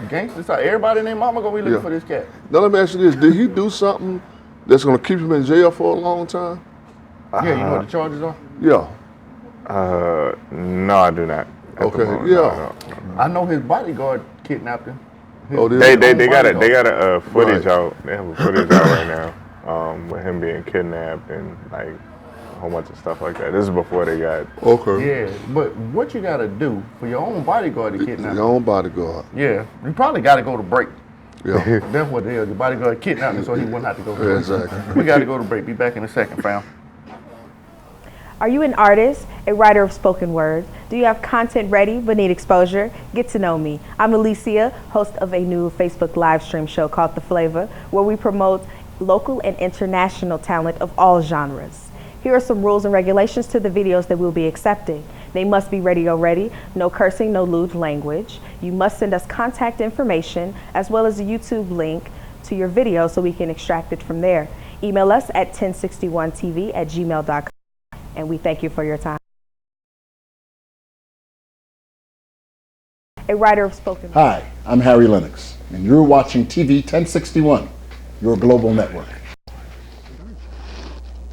gangsters, everybody and their mama gonna be looking Yeah. for this cat. Now let me ask you this: did he do something that's going to keep him in jail for a long time? Yeah, you know what the charges are? Yeah. No, I do not. At the Okay, moment, yeah. no. I know his bodyguard kidnapped him. Oh, They did got a footage Right. out. They have a footage out right now with him being kidnapped and like a whole bunch of stuff like that. This is before they got. Okay. Yeah, but what you gotta do for your own bodyguard to kidnap Your him? own bodyguard. Yeah, you probably gotta go to break. Yeah. That's what it is. The bodyguard kidnapped him so he wouldn't have to go to break. Exactly. We gotta go to break. Be back in a second, fam. Are you an artist, a writer of spoken word? Do you have content ready but need exposure? Get to know me. I'm Alicia, host of a new Facebook live stream show called The Flavor, where we promote local and international talent of all genres. Here are some rules and regulations to the videos that we'll be accepting. They must be radio ready, no cursing, no lewd language. You must send us contact information as well as a YouTube link to your video so we can extract it from there. Email us at 1061tv@gmail.com. And we thank you for your time. A writer of spoken word. Hi, I'm Harry Lennox, and you're watching TV 1061, your global network.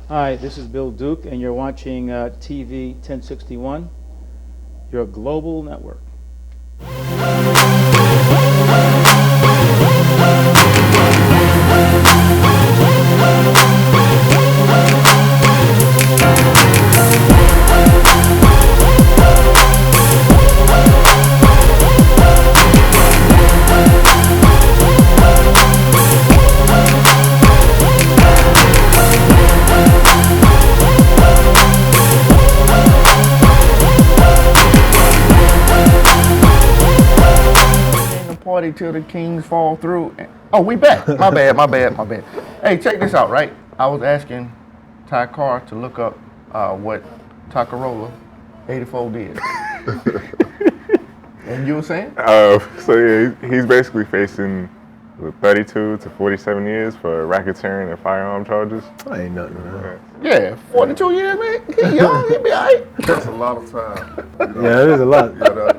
Hi, this is Bill Duke, and you're watching TV 1061, your global network. Party till the kings fall through. Oh, we back. My bad. Hey, check this out, right? I was asking Ty Carr to look up what Takarola 84 did. And you were saying? So yeah, he's basically facing with 32 to 47 years for racketeering and firearm charges. That ain't nothing, man. Yeah, 42 years, man. He young, he be all right. That's a lot of time. You know? Yeah, it is a lot. Yeah,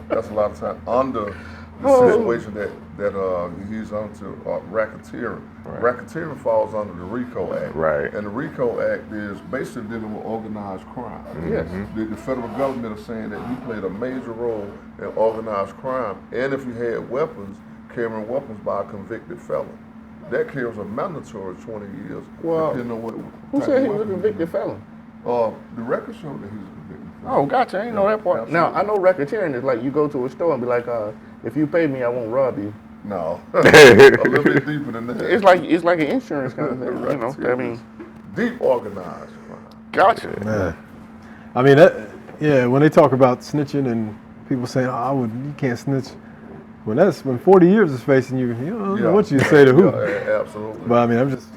that's a lot of time under the situation that he's onto racketeering. Right. Racketeering falls under the RICO Act. Right. And the RICO Act is basically dealing with organized crime. Yes. The federal government is saying that you played a major role in organized crime, and if you had weapons, carrying weapons by a convicted felon. That carries a mandatory 20 years, depending on what. Who said he was a convicted felon? The record showed that he was a convicted felon. Oh, gotcha. I ain't know that part. Absolutely. Now, I know racketeering is like you go to a store and be like, if you pay me, I won't rob you. No, a little bit deeper than that. It's like an insurance kind of thing, you know. I mean, deep organized crime. Gotcha. Man. I mean, when they talk about snitching and people saying, you can't snitch. When 40 years is facing you, you don't know what you say to who. Yeah, absolutely. But I mean, I'm just,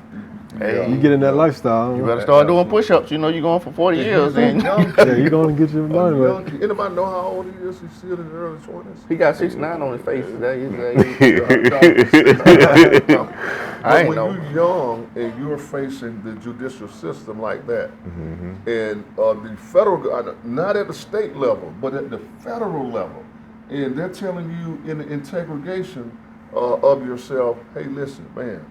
you get in that lifestyle. You better start doing push-ups. You know you're going for 40 years. Then. Yeah, you're going to get your money right. Anybody know how old he is? He's still in the early 20s. He got 69 on his face. When you're young and you're facing the judicial system like that, and the federal, not at the state level, but at the federal level, and they're telling you in the integration of yourself, hey, listen, man,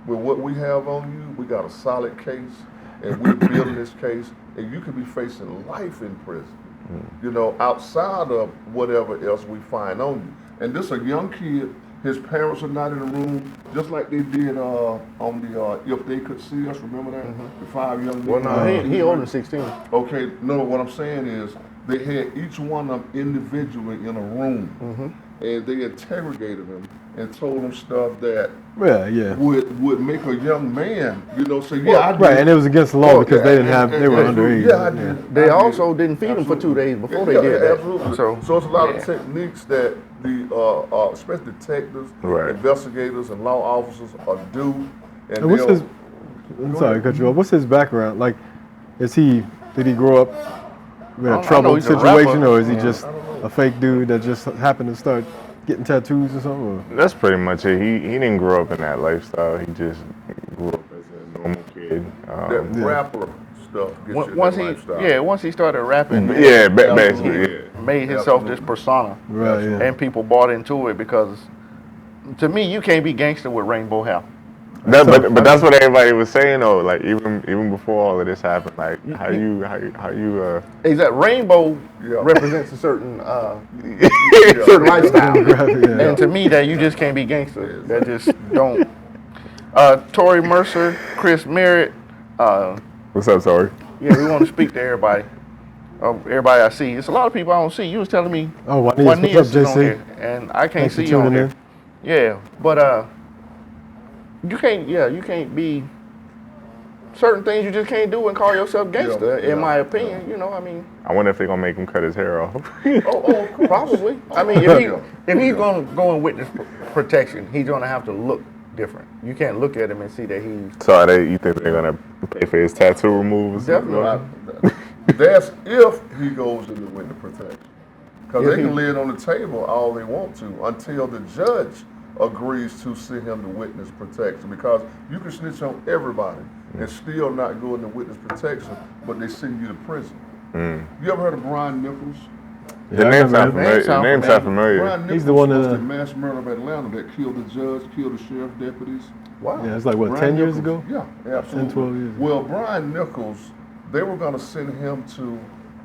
with what we have on you, we got a solid case, and we're building this case, and you could be facing life in prison, you know, outside of whatever else we find on you. And this a young kid, his parents are not in the room, just like they did on the If They Could See Us, remember that? The 5 young men. Well, no, he older than 16. Okay, no, what I'm saying is, they had each one of them individually in a room, and they interrogated them and told them stuff that would make a young man, you know, say, I did. Right, and it was against the law because they were underage. Yeah, I did. They also didn't feed them for 2 days before they did that. Absolutely. So it's a lot of techniques that the, especially detectives, investigators, and law officers do. And what's his? I'm sorry to cut you off. What's his background? Like, did he grow up in a troubled situation, or is he just a fake dude that just happened to start getting tattoos or something? Or? That's pretty much it. He didn't grow up in that lifestyle. He just grew up as a normal kid. That rapper stuff gets you once that he, lifestyle. once he started rapping, basically, made himself this persona, and people bought into it because, to me, you can't be gangster with rainbow hair. But that's what everybody was saying though. Like even before all of this happened, like how you Exactly. Rainbow represents a certain certain lifestyle, and to me that you just can't be gangster. That just don't. Tory Mercer, Chris Merritt. What's up, Tory? Yeah, we want to speak to everybody. Everybody I see. It's a lot of people I don't see. You was telling me. Oh, Juanice, what's up, JC? And I can't Thanks see for you on tuning here. Yeah, but you can't be certain things you just can't do and call yourself gangster, in my opinion. You know, I mean. I wonder if they're gonna make him cut his hair off. Probably. I mean, if he's gonna go in witness protection, he's gonna have to look different. You can't look at him and see that he's. So you think they're gonna pay for his tattoo removal? Definitely. That's if he goes into witness protection, because they can lay it on the table all they want to until the judge agrees to send him to witness protection, because you can snitch on everybody and still not go into witness protection, but they send you to prison. You ever heard of Brian Nichols? The name sounds familiar. Brian Nichols He's the one was that the mass murderer of Atlanta that killed the judge, killed the sheriff deputies. Wow. Yeah, it's like what, Brian 10 years Nichols, ago? Yeah, absolutely. 10, 12 years ago. Well, Brian Nichols, they were going to send him to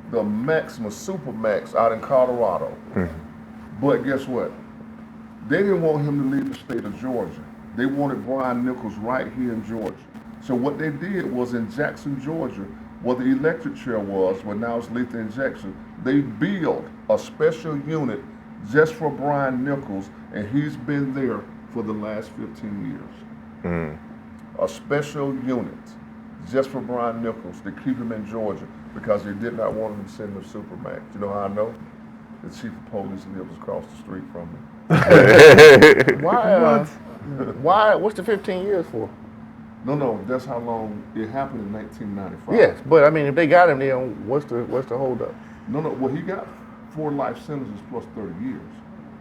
the Maxima Supermax out in Colorado. But guess what? They didn't want him to leave the state of Georgia. They wanted Brian Nichols right here in Georgia. So what they did was in Jackson, Georgia, where the electric chair was, where now it's lethal injection, they built a special unit just for Brian Nichols, and he's been there for the last 15 years. A special unit just for Brian Nichols to keep him in Georgia, because they did not want him to send him to Supermax. You know how I know? The chief of police lives across the street from me. Why? What's the 15 years for? No, that's how long it happened in 1995. Yes, but I mean, if they got him there, what's the hold up? No, well, he got 4 life sentences plus 30 years.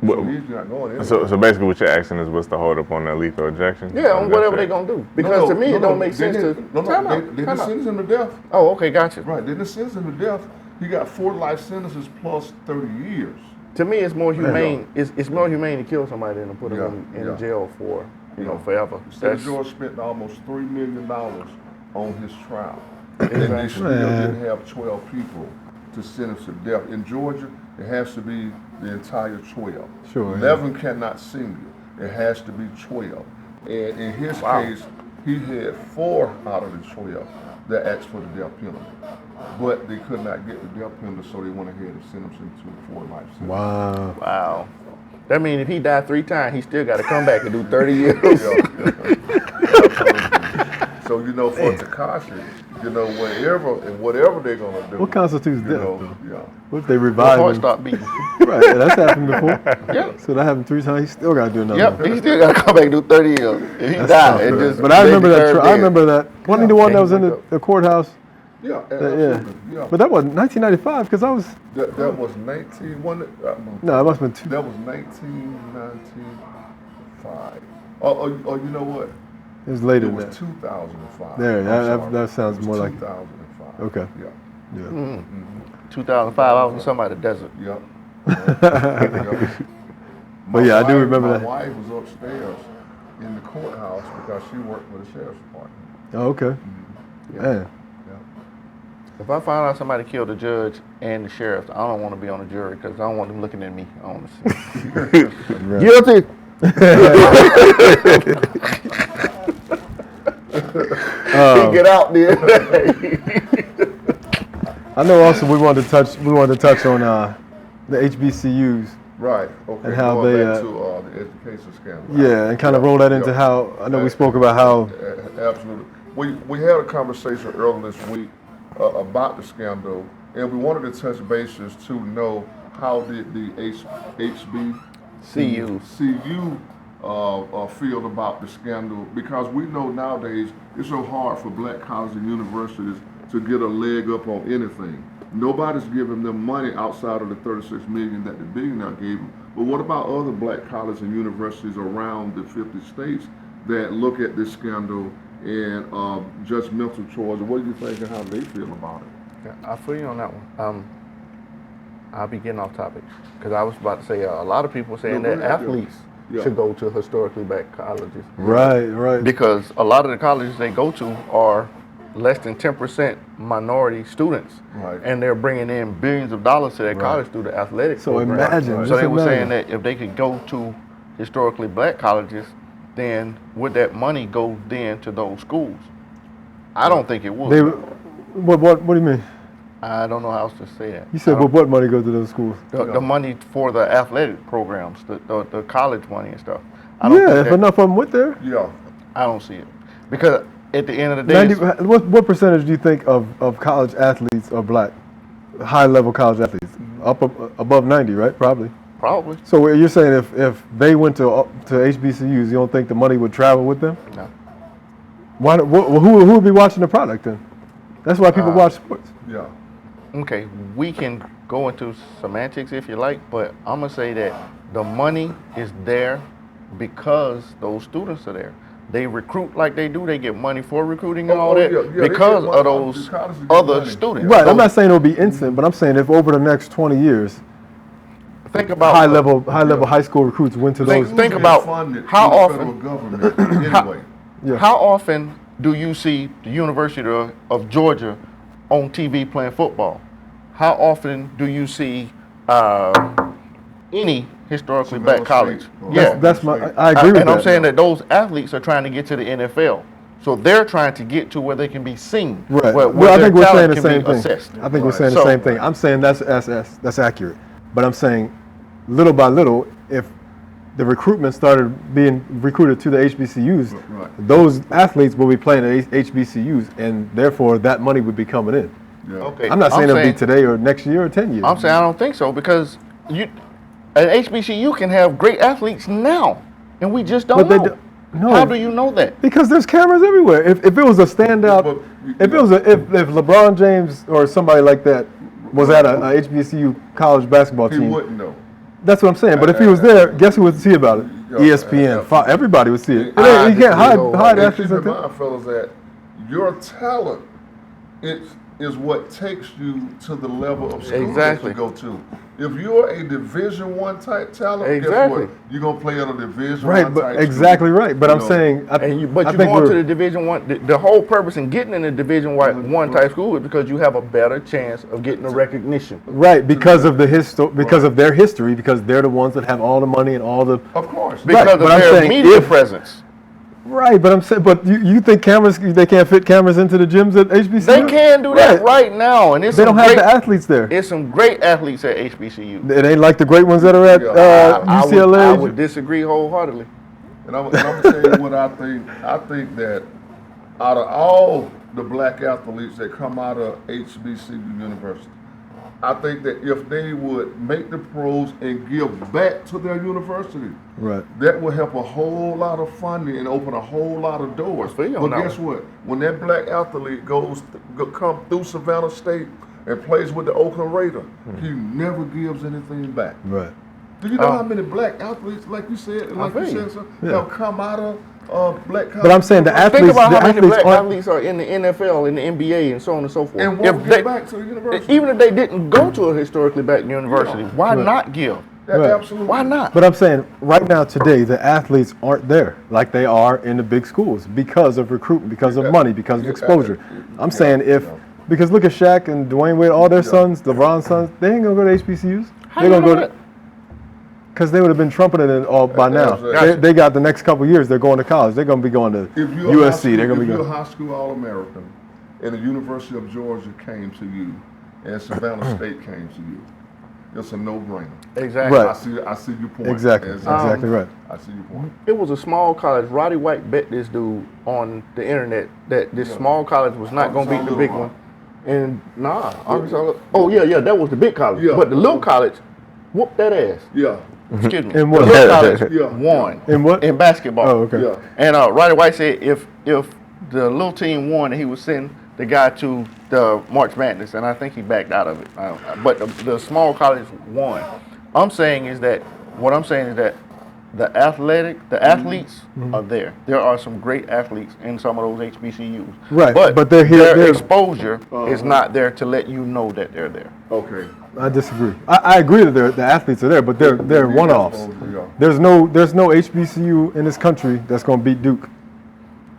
So he's not going in. So basically, what you're asking is, what's the holdup on the lethal injection? Yeah, on whatever they're gonna do. Because to me, it don't make sense to. They didn't sentence him to death. Oh, okay, gotcha. Right, they didn't sentence him to death. He got 4 life sentences plus 30 years. To me, it's more humane. It's more humane to kill somebody than to put them in jail for forever. State of Georgia spent almost $3 million on his trial, and they still didn't have 12 people to sentence to death. In Georgia, it has to be the entire 12. Sure. 11 cannot single. It has to be 12. And in his case, he had 4 out of the 12 that asked for the death penalty. But they could not get the death penalty, so they went ahead and sentenced him to 4 life sentences. Wow. Wow. That means if he died 3 times, he still got to come back and do 30 years. Absolutely. So, for Tekashi, whatever they're going to do. What constitutes death? Yeah. What if they revive him? Heart stop beating. Right, that's happened before. Yeah. So that happened 3 times. He still got to do another. Yep, he still got to come back and do 30 years. If he died, it just. But I remember that. I remember that. Wasn't he the one that was in the courthouse? Yeah, absolutely. Yeah. But that was 1995 because I was. That was 19. No, it must have been 2. That was 1995. Oh, you know what? It was later It than was that. 2005. There, I'm that sounds more like. 2005. Okay. Yeah. Yeah. Mm-hmm. 2005, I was in some of the desert. Yep. But yeah, I do remember that. My wife was upstairs in the courthouse because she worked for the sheriff's department. Oh, okay. Man. If I find out somebody killed the judge and the sheriff, I don't want to be on the jury because I don't want them looking at me. I want to see. Guilty. Get out there. I know. Also, we wanted to touch on the HBCUs. Right. Okay. And how Going they back to the education scandal. Yeah, and kind of roll that into how I know we spoke about how. Absolutely. We had a conversation earlier this week about the scandal, and we wanted to touch bases to know how did the HBCU feel about the scandal, because we know nowadays it's so hard for black colleges and universities to get a leg up on anything. Nobody's giving them money outside of the $36 million that the billionaire gave them. But what about other black colleges and universities around the 50 states that look at this scandal and judgmental towards it? What do you think and how they feel about it? Yeah, I feel you on that one. I'll be getting off topic because I was about to say a lot of people saying that athletes should go to historically black colleges. Right. Because a lot of the colleges they go to are less than 10% minority students, and they're bringing in billions of dollars to their college through the athletic program. Imagine. So they were saying that if they could go to historically black colleges, then would that money go then to those schools? I don't think it would. What do you mean? I don't know how else to say that. You said, but what money goes to those schools? The money for the athletic programs, the college money and stuff. If enough of them went there. Yeah. I don't see it. Because at the end of the day... what percentage do you think of college athletes are black? High-level college athletes? Above 90, right? Probably. Probably. So you're saying if they went to HBCUs, you don't think the money would travel with them? No. Why? Who would be watching the product then? That's why people watch sports. Yeah. Okay, we can go into semantics if you like, but I'm going to say that the money is there because those students are there. They recruit like they do. They get money for recruiting and all that because of those other students. Right. I'm not saying it'll be instant, but I'm saying if over the next 20 years, think about high level high school recruits went to those. Think about how often. Anyway. How often do you see the University of Georgia on TV playing football? How often do you see any historically black college? That's my. I agree with that. And I'm saying that those athletes are trying to get to the NFL, so they're trying to get to where they can be seen. Right. Where I think we're saying the same thing. Assessed. I think we're saying the same thing. I'm saying that's accurate, but I'm saying little by little, if the recruitment started being recruited to the HBCUs, those athletes will be playing at HBCUs, and therefore that money would be coming in. Yeah. Okay. I'm not saying it'll be today or next year or 10 years. I'm saying I don't think so because an HBCU can have great athletes now, and we just don't know. How do you know that? Because there's cameras everywhere. If it was a standout, if LeBron James or somebody like that was at a HBCU college basketball team, he wouldn't know. That's what I'm saying. But if he was there, guess who would see about it? ESPN, Fox, everybody would see it. You can't hide athletes Keep like in that. mind, fellas, that your talent is what takes you to the level of school that you go to. If you're a Division I type talent, guess what? You're gonna play at a Division I type school. Exactly right. But I'm saying, but you're going to the Division I. The whole purpose in getting in the Division I type school is because you have a better chance of getting the recognition. Right, because of the because of their history, because they're the ones that have all the money and all the. Of course. Because of their media presence. Right, but I'm saying, but you think they can't fit cameras into the gyms at HBCU? They can do that right now, and they don't have the athletes there. There's some great athletes at HBCU. It ain't like the great ones that are at UCLA. I would disagree wholeheartedly. And I'm gonna tell you what I think. I think that out of all the black athletes that come out of HBCU University, I think that if they would make the pros and give back to their university, that would help a whole lot of funding and open a whole lot of doors. But guess what? When that black athlete come through Savannah State and plays with the Oakland Raiders, he never gives anything back. Right. Do you know how many black athletes, like you said, have come out of black college? But I'm saying the athletes. Think about how many black athletes are in the NFL, in the NBA, and so on and so forth. And won't give back to the university. Even if they didn't go to a historically black university, why not give? Absolutely. Why not? But I'm saying right now, today, the athletes aren't there like they are in the big schools because of recruitment, because of money, because of exposure. I'm saying because look at Shaq and Dwayne Wade, all their sons, LeBron's sons, they ain't gonna go to HBCUs. They're gonna go to. Because they would have been trumpeting it all by now. They got the next couple of years. They're going to college. They're going to be going to USC. They're going to be going. If you're a high school All-American, and the University of Georgia came to you, and Savannah State came to you, it's a no-brainer. Exactly. Right. I see your point. Exactly. Exactly right. I see your point. It was a small college. Roddy White bet this dude on the internet that this small college was not going to beat the big one. And Arkansas. Oh yeah, that was the big college. Yeah. But the little college whooped that ass. Yeah. Excuse me. In what? The college won. In what? In basketball. Oh, okay. Yeah. And Roddy White said if the little team won, he would send the guy to the March Madness, and I think he backed out of it. But the small college won. What I'm saying is that the athletes are there. There are some great athletes in some of those HBCUs. Right. But they're here. Their exposure is not there to let you know that they're there. Okay. I disagree. I agree that the athletes are there, but they're one-offs. There's no HBCU in this country that's going to beat Duke.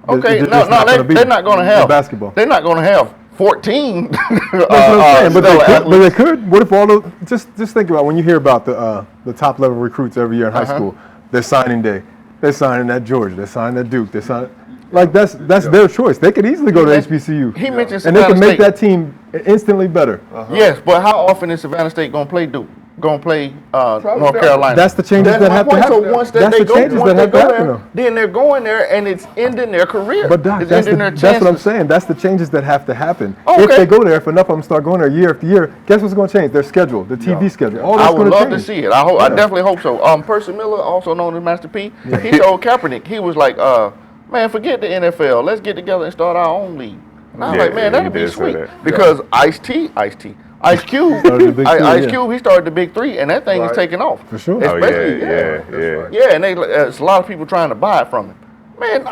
Okay, they're not going to have basketball. They're not going to have 14. But they could. What if all those? Just think about when you hear about the top level recruits every year in high school. They're signing day. They're signing at Georgia. They're signing at Duke. They're signing. Like that's their choice. They could easily go to HBCU. He mentioned and they can make that team instantly better. Yes, but how often is Savannah State going to play Duke? Going to play North Carolina? That's the changes that have to happen. So once they go there, then they're going there and it's ending their career. But Doc, that's what I'm saying. That's the changes that have to happen. Okay. If they go there, if enough of them start going there year after year, guess what's going to change? Their schedule, the TV schedule. All that's going to change. I would love to see it. I definitely hope so. Percy Miller, also known as Master P, he told Kaepernick, he was like, man, forget the NFL. Let's get together and start our own league. And I was like, man, that'd be sweet. Because Ice Cube, he started the Big Three, and that thing is taking off. For sure. Yeah, and there's a lot of people trying to buy it from him. Man,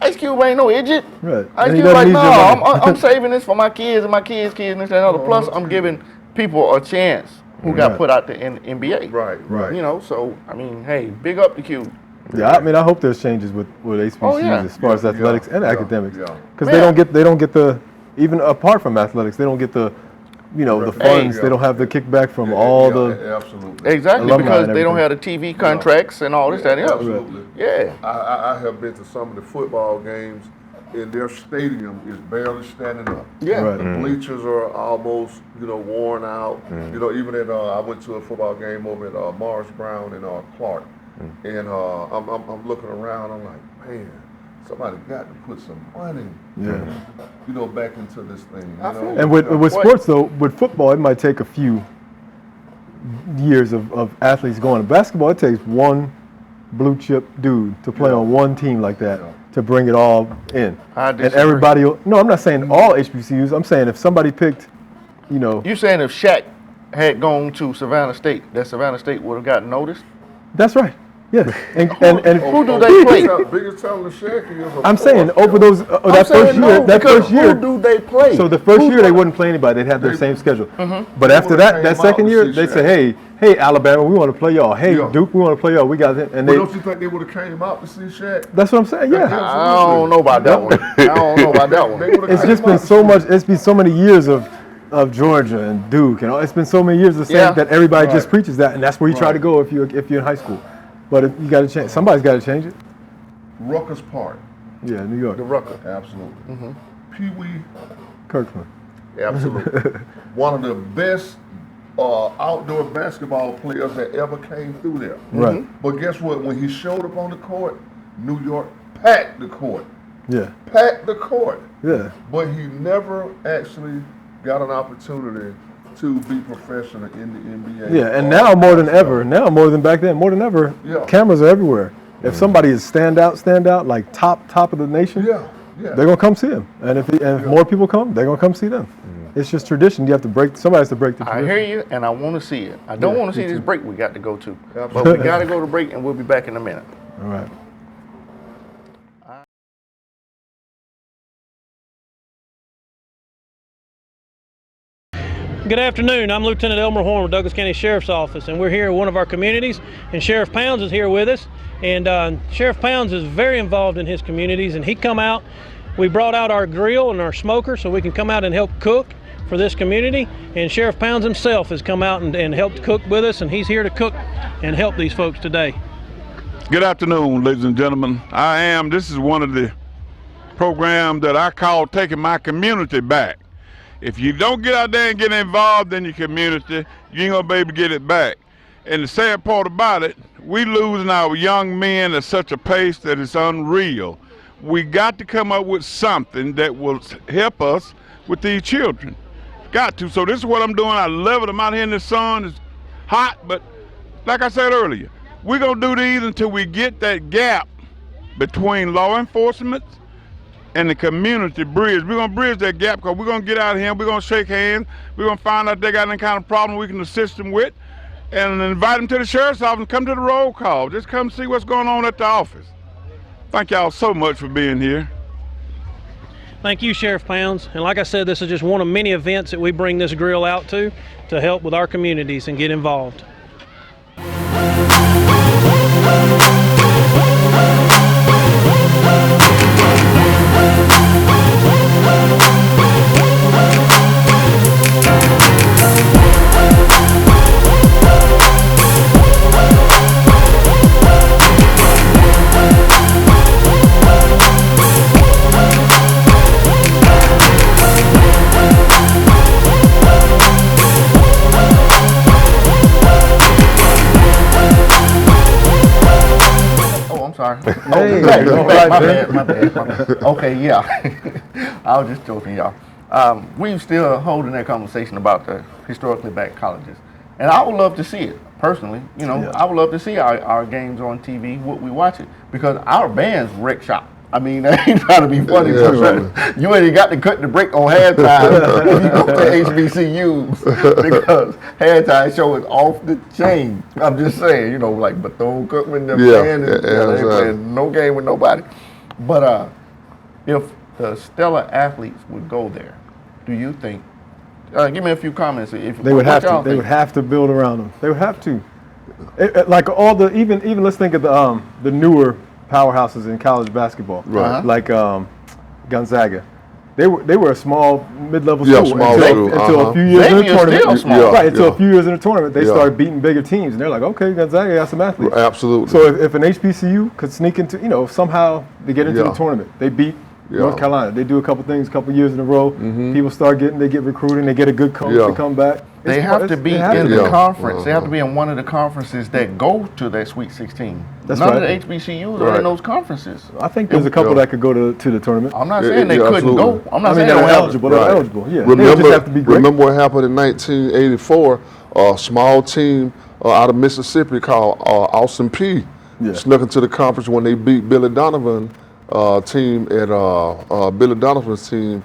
Ice Cube ain't no idiot. Right. Ice Cube like, no, I'm saving this for my kids and my kids' kids and this and that other. Plus, I'm giving people a chance who got put out the NBA. Right. You know, so, I mean, hey, big up to Cube. Yeah, I mean, I hope there's changes with HBCUs as far as athletics and academics, because they don't get the, even apart from athletics, they don't get the, the funds. They don't have the kickback from all the exactly, because they don't have the TV contracts and all this that and the other. Absolutely. Yeah. I have been to some of the football games, and their stadium is barely standing up. Yeah. Right. The bleachers are almost, worn out. Even at I went to a football game over at Morris Brown and Clark. And I'm looking around, I'm like, man, somebody got to put some money, back into this thing. And with sports, though, with football, it might take a few years of athletes going. To basketball, it takes one blue chip dude to play on one team like that to bring it all in. And everybody, no, I'm not saying all HBCUs. I'm saying if somebody picked, You're saying if Shaq had gone to Savannah State, that Savannah State would have gotten noticed? That's right. Yes. And who do they play? Biggest talent of Shaq is. I'm saying over those that first year. Who do they play? So the first year they wouldn't play anybody. They'd have their same schedule. But after that second year, they'd say, hey, Alabama, we want to play y'all. Hey, Duke, we want to play y'all. We got it. And don't you think they would have came out to see Shaq? That's what I'm saying. Yeah. I don't know about that one. I don't know about that one. It's just been so much. It's been so many years of Georgia and Duke, and it's been so many years of saying that everybody just preaches that, and that's where you try to go if you're in high school. But if you got to change, somebody's got to change it. Rutgers Park. Yeah, New York. The Rucker. Absolutely. Pee Wee Kirkland. Absolutely. One of the best outdoor basketball players that ever came through there. Right. But guess what? When he showed up on the court, New York packed the court. Yeah. Packed the court. Yeah. But he never actually got an opportunity to be professional in the NBA. Yeah, and now more than ever, now more than back then, more than ever, cameras are everywhere. If somebody is stand out, like top of the nation, they're gonna come see him. And if more people come, they're gonna come see them. It's just tradition. You have to somebody has to break the tradition. I hear you, and I want to see it. I don't want to see this break we got to go to, but we got to go to break, and we'll be back in a minute. All right. Good afternoon. I'm Lieutenant Elmer Horn with Douglas County Sheriff's Office, and we're here at one of our communities, and Sheriff Pounds is here with us. And Sheriff Pounds is very involved in his communities, and he come out. We brought out our grill and our smoker so we can come out and help cook for this community. And Sheriff Pounds himself has come out and helped cook with us, and he's here to cook and help these folks today. Good afternoon, ladies and gentlemen. This is one of the programs that I call taking my community back. If you don't get out there and get involved in your community, you ain't gonna be able to get it back. And the sad part about it, we losing our young men at such a pace that it's unreal. We got to come up with something that will help us with these children. Got to. So this is what I'm doing. I love it. I'm out here in the sun. It's hot, but like I said earlier, we're gonna do these until we get that gap between law enforcement and the community bridge. We're gonna bridge that gap because we're gonna get out of here, we're gonna shake hands, we're gonna find out if they got any kind of problem we can assist them with, and invite them to the sheriff's office and come to the roll call. Just come see what's going on at the office. Thank y'all so much for being here. Thank you, Sheriff Pounds. And like I said, this is just one of many events that we bring this grill out to help with our communities and get involved. Sorry. My bad. Okay, yeah. I was just joking, y'all. We're still holding that conversation about the historically black colleges. And I would love to see it, personally. You know, I would love to see our games on TV, what we watch it, because our band's wreck shop. I mean, I ain't trying to be funny. You ain't got to cut the break on halftime if you go to HBCUs because halftime show is off the chain. I'm just saying, you know, like Bethune-Cookman, they playing no game with nobody. But if the stellar athletes would go there, do you think? Give me a few comments. If they would have to. They would have to build around them. They would have to. Like all the even let's think of the newer powerhouses in college basketball, like Gonzaga. They were a small mid-level school until a few years in the tournament. Until a few years in the tournament, they started beating bigger teams, and they're like, okay, Gonzaga got some athletes. Absolutely. So if an HBCU could sneak into, somehow they get into the tournament, they beat North Carolina. They do a couple things, a couple years in a row. People they get recruiting, they get a good coach to come back. They have to be in the conference. They have to be in one of the conferences that go to that Sweet 16. None of the HBCUs are in those conferences. I think there's a couple that could go to the tournament. I'm not saying they couldn't go. I'm not saying they're eligible. They're eligible. Yeah. Remember, just have to be great. Remember what happened in 1984? A small team out of Mississippi called Austin Peay snuck into the conference when they beat Billy Donovan team at Billy Donovan's team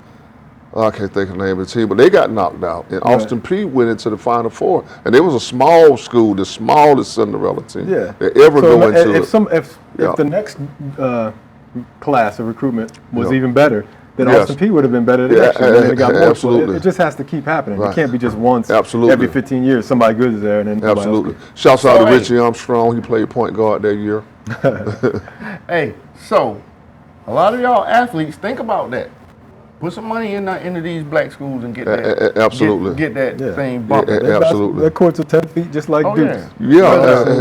I can't think of the name of the team, but they got knocked out. And Austin Peay went into the Final Four, and it was a small school, the smallest Cinderella team that ever go into. If the next class of recruitment was even better, then Austin Peay would have been better than next year. They got more. Absolutely. So it just has to keep happening. Right. It can't be just once Absolutely. every 15 years somebody good is there and then Absolutely. Shouts out to Richie Armstrong. He played point guard that year. Hey, so a lot of y'all athletes, think about that. Put some money into these black schools and get that. Absolutely. Get that thing bumping. Absolutely. Their courts are 10 feet just like Duke's.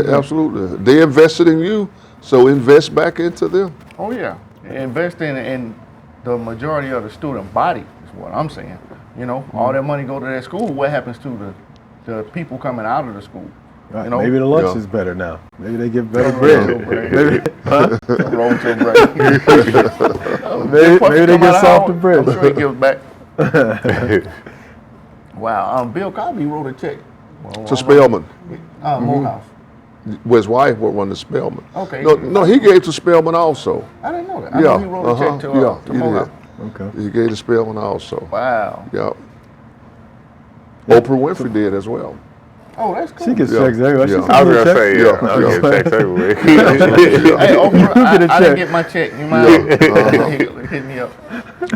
Absolutely. They invested in you, so invest back into them. Oh yeah, invest in the majority of the student body is what I'm saying. You know, all that money go to that school. What happens to the people coming out of the school? Right. You know? Maybe the lunch is better now. Maybe they give better bread. Maybe they get softer bread. I'm sure he gives back. Wow. Bill Cosby wrote a check to Spelman. Morehouse. Well, his wife would run the Spelman. Okay. No, he gave to Spelman also. I didn't know that. I know he wrote a check to Morehouse. Okay. He gave to Spelman also. Wow. Yeah. Oprah Winfrey did as well. Oh, that's cool. She gets checks everywhere. I was going to say, I get checks everywhere. Hey, Oprah, I didn't get my check. You mind hit me up?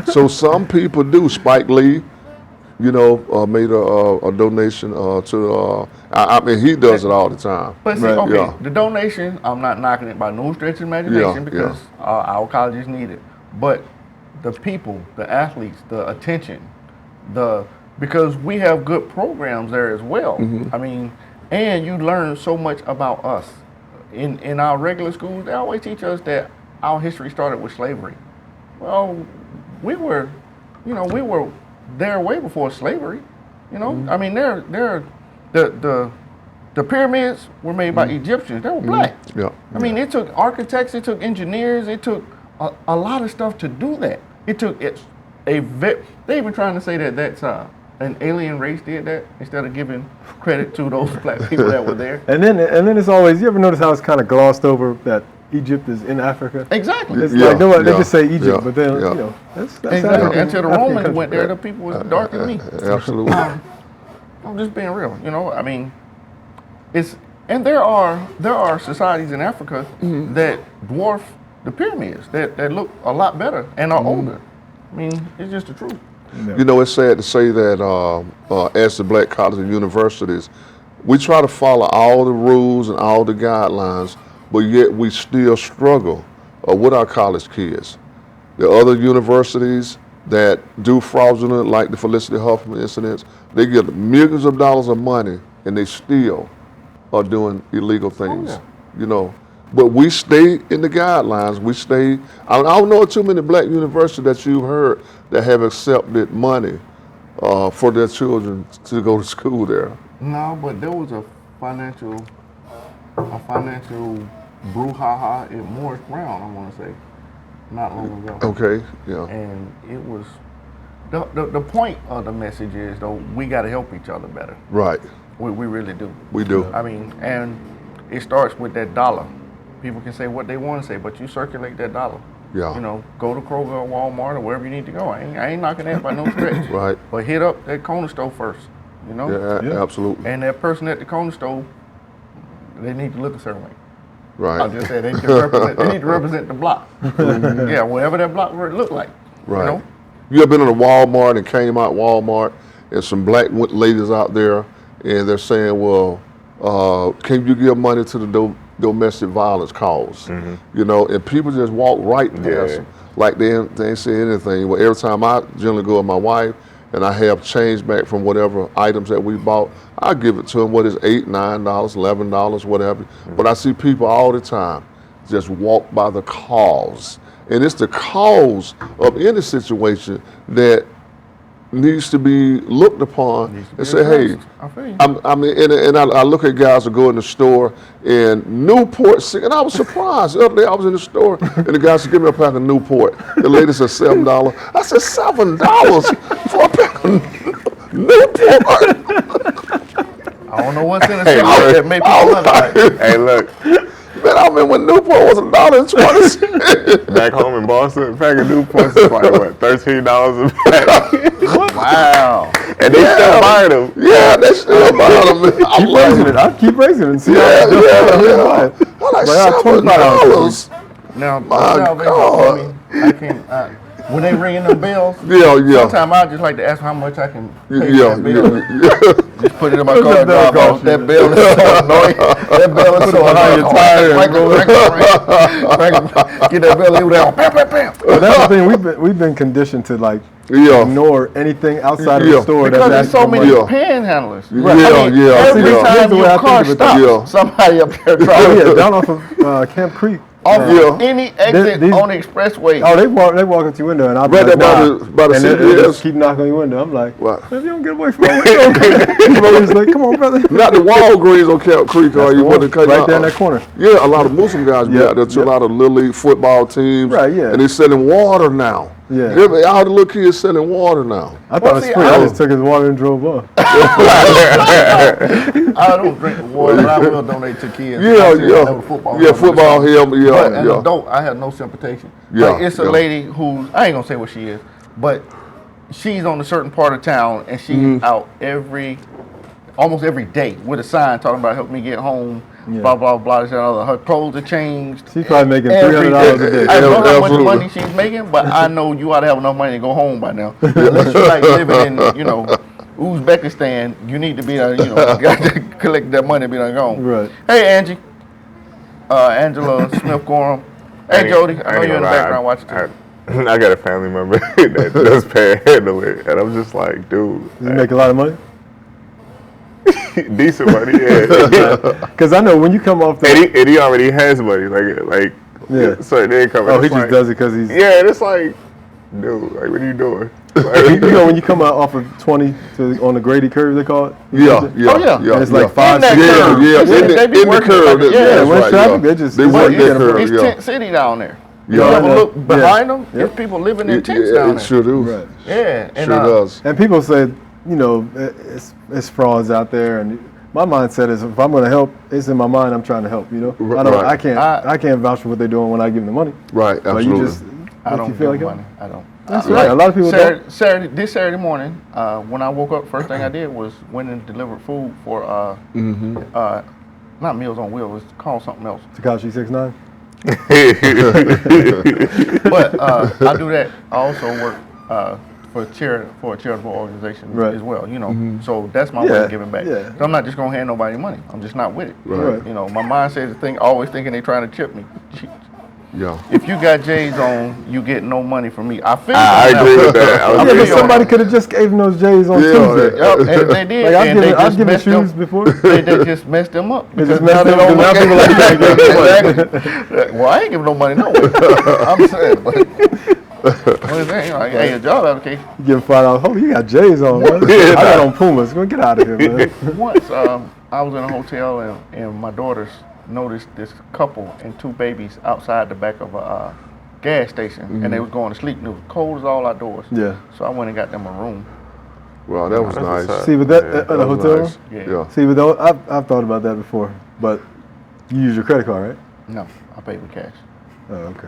So some people do. Spike Lee, made a donation to. I mean, he does it all the time. But see, the donation, I'm not knocking it by no stretch of imagination because our colleges need it. But the people, the athletes, the attention, because we have good programs there as well. I mean, and you learn so much about us. In our regular schools, they always teach us that our history started with slavery. Well, we were there way before slavery. I mean, the pyramids were made by Egyptians. They were black. I mean, it took architects, it took engineers, it took a lot of stuff to do that. It took they even trying to say that an alien race did that instead of giving credit to those black people that were there. And then it's always, you ever notice how it's kind of glossed over that Egypt is in Africa? Exactly. It's like nobody, they just say Egypt, but then that's exactly. Until the Romans went there, the people was darker than me. Absolutely. I'm just being real. I mean, and there are societies in Africa that dwarf the pyramids that look a lot better and are older. I mean, it's just the truth. It's sad to say that as the black colleges and universities, we try to follow all the rules and all the guidelines, but yet we still struggle with our college kids. The other universities that do fraudulent, like the Felicity Huffman incidents, they get millions of dollars of money and they still are doing illegal things. But we stay in the guidelines. I don't know too many black universities that you've heard that have accepted money for their children to go to school there. No, but there was a financial brouhaha at Morris Brown, I want to say, not long ago. Okay, yeah. And it was, the point of the message is, though, we got to help each other better. Right. We really do. We do. I mean, and it starts with that dollar. People can say what they want to say, but you circulate that dollar. Yeah. Go to Kroger or Walmart or wherever you need to go. I ain't knocking that by no stretch. Right. But hit up that corner store first. Yeah, absolutely. And that person at the corner store, they need to look a certain way. Right. I'll just say they need to represent the block. Yeah, whatever that block look like. Right. You have been in a Walmart and came out Walmart and some black ladies out there and they're saying, well, can you give money to the domestic violence cause? And people just walk right past them like they ain't say anything. Well, every time I generally go with my wife and I have change back from whatever items that we bought, I give it to them, what is $8, $9, $11, whatever. But I see people all the time just walk by the cause. And it's the cause of any situation that needs to be looked upon and say, hey, I look at guys that go in the store and Newport, and I was surprised. The other day I was in the store and the guy said, give me a pack of Newport. The lady said $7. I said, $7 for a pack of Newport? I don't know what's in the store that made people love it. Hey, look. Man, man, I remember when Newport was $1.20. Back home in Boston, a pack of Newports is like, what, $13 a pack? Wow. And they still buying them. Yeah, they still buying them. Keep raising it. I'll keep raising it and see Yeah, how it does. yeah. I'm like, $7. Now, My now God. I can, when they ringing them bells, Yeah, yeah. sometimes I just like to ask how much I can pay Yeah, for that bill. yeah. Just put it in my car and drive off. That bell is so annoying. That bell is so annoying. Get that bell in there. Bam, bam, bam. But that's the thing. We've been conditioned to like ignore anything outside of the store. Because that's there's so many Yeah. panhandlers. Yeah, Every yeah. time Here's the way I your think car of it, stops, somebody up there Oh driving. yeah, down off of Camp Creek. Off any exit These- on the expressway. Oh, they walk up to your window, and I'll be Right like, there by "Wow." the And they CVS. just keep knocking on your window. I'm like, What? "Man, if you don't get away from my window, I'm always like, come on, brother. Not the Walgreens on Camp Creek, or you want to cut right there in that corner. Yeah, a lot of Muslim guys be Yeah, out there too. yeah. A lot of Little League football teams. Right, yeah. And they're selling water now. Yeah. All the little kids selling water now. I thought it was see, free. I I don't- just took his water and drove off. I don't drink the water, but I will donate to kids. Yeah, I yeah. have a football Yeah, helmet or football something. helmet, yeah, But an yeah. adult, I have no sympathetic. Yeah, But it's a yeah. lady who, I ain't gonna say what she is, but she's on a certain part of town and she's Mm-hmm. out almost every day with a sign talking about help me get home, blah, blah, blah, this and other. Her clothes are changed. She's probably making every $300 day. a day. I don't know how much Absolutely. money she's making, but I know you ought to have enough money to go home by now. Unless you're like living in, Uzbekistan, you need to be, got to collect that money and be like, gone. Right. Hey, Angie. Angela Smith Gorham. Hey, Jody. I know you're in the background watching too. I got a family member that does panhandle it, and I'm just like, dude, You make a lot of money? decent money, yeah. Because I know when you come off the... And he already has money, like Yeah. so they come. Oh, he just does it because he's... Yeah, and it's like, dude, like, what are you doing? You know when you come out off of 20 on the Grady curve, they call it? Yeah, yeah. Oh, yeah. yeah And it's yeah. like 5, that 6 curve. Yeah, They be in the working curve. like- that's Yeah, when right, traffic, yeah. they just... They it's work like- that curve, It's yeah. tent city down there. Yeah. You ever Yeah. look behind them? Yep. There's people living in tents Yeah, down it there. sure do. Right. Yeah. And, Sure does. And people say, it's frauds out there, and my mindset is if I'm going to help, it's in my mind I'm trying to help. Right. I can't vouch for what they're doing when I give them the money. Right, But you absolutely. just I don't don't you feel give like money. I don't. That's right. A lot of people don't. This Saturday morning, when I woke up, first thing I did was went and delivered food for not Meals on Wheels. It's called something else. Tekashi 6ix9ine. But I do that. I also work for a charitable organization Right. as well. So that's my way of giving back. Yeah. So I'm not just gonna hand nobody money. I'm just not with it. Right. My mind says the thing, always thinking they're trying to chip me. Yeah. If you got J's on, you get no money from me. I feel I agree with that. I Yeah, feel but you. somebody could have just gave them those J's on Yeah, Tuesday. Yep, and if they did, Like and they I've just given messed shoes them, before. they just messed them up. They just Because messed now them they up don't because now look at- people like, Exactly. Well, I ain't giving no money no way. I'm saying, but what is that? Hey, a job application. You give $5. Holy, you got J's on, man. I got on Pumas. Go get out of here, man. Once I was in a hotel and my daughters noticed this couple and two babies outside the back of a gas station, and they was going to sleep, and it was cold as all outdoors. Yeah. So I went and got them a room. Well, that was That's what's nice. up. See, but that Yeah, at the That was hotel. nice. Yeah. Yeah. See, but I've thought about that before. But you use your credit card, right? No, I paid with cash. Oh, okay.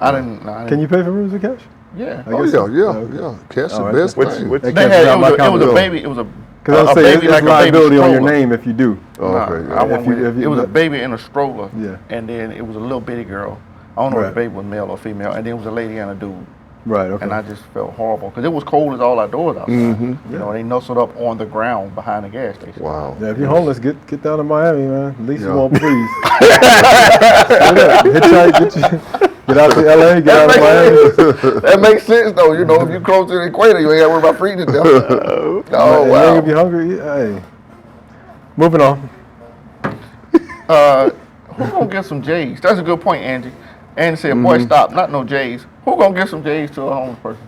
I didn't. No, I didn't. Can you pay for rooms with cash? Yeah. I Oh, guess yeah, so. yeah, Okay. yeah. Cash the All right. best Which- thing. which- That They can't had be out my it was a account. baby. It was a Because a I'm saying baby it's like a baby liability on your stroller. name if you do. Oh, Nah, okay. I Yeah. went with, if you- it was a baby in a stroller. Yeah. And then it was a little bitty girl. I don't know if the baby was male or female. And then it was a lady and a dude. Right. Okay. And I just felt horrible because it was cold as all outdoors outside. They nestled up on the ground behind the gas station. Wow. Yeah, if you're homeless, get down to Miami, man. At least Yeah. you won't freeze. Get out to LA, get out of Miami. That makes sense though. If you close to the equator, you ain't got to worry about freezing to death. Oh, And wow. if you're hungry, hey. Moving on. Who gonna get some J's? That's a good point, Angie. Angie said, boy, stop, not no J's. Who gonna get some J's to a homeless person?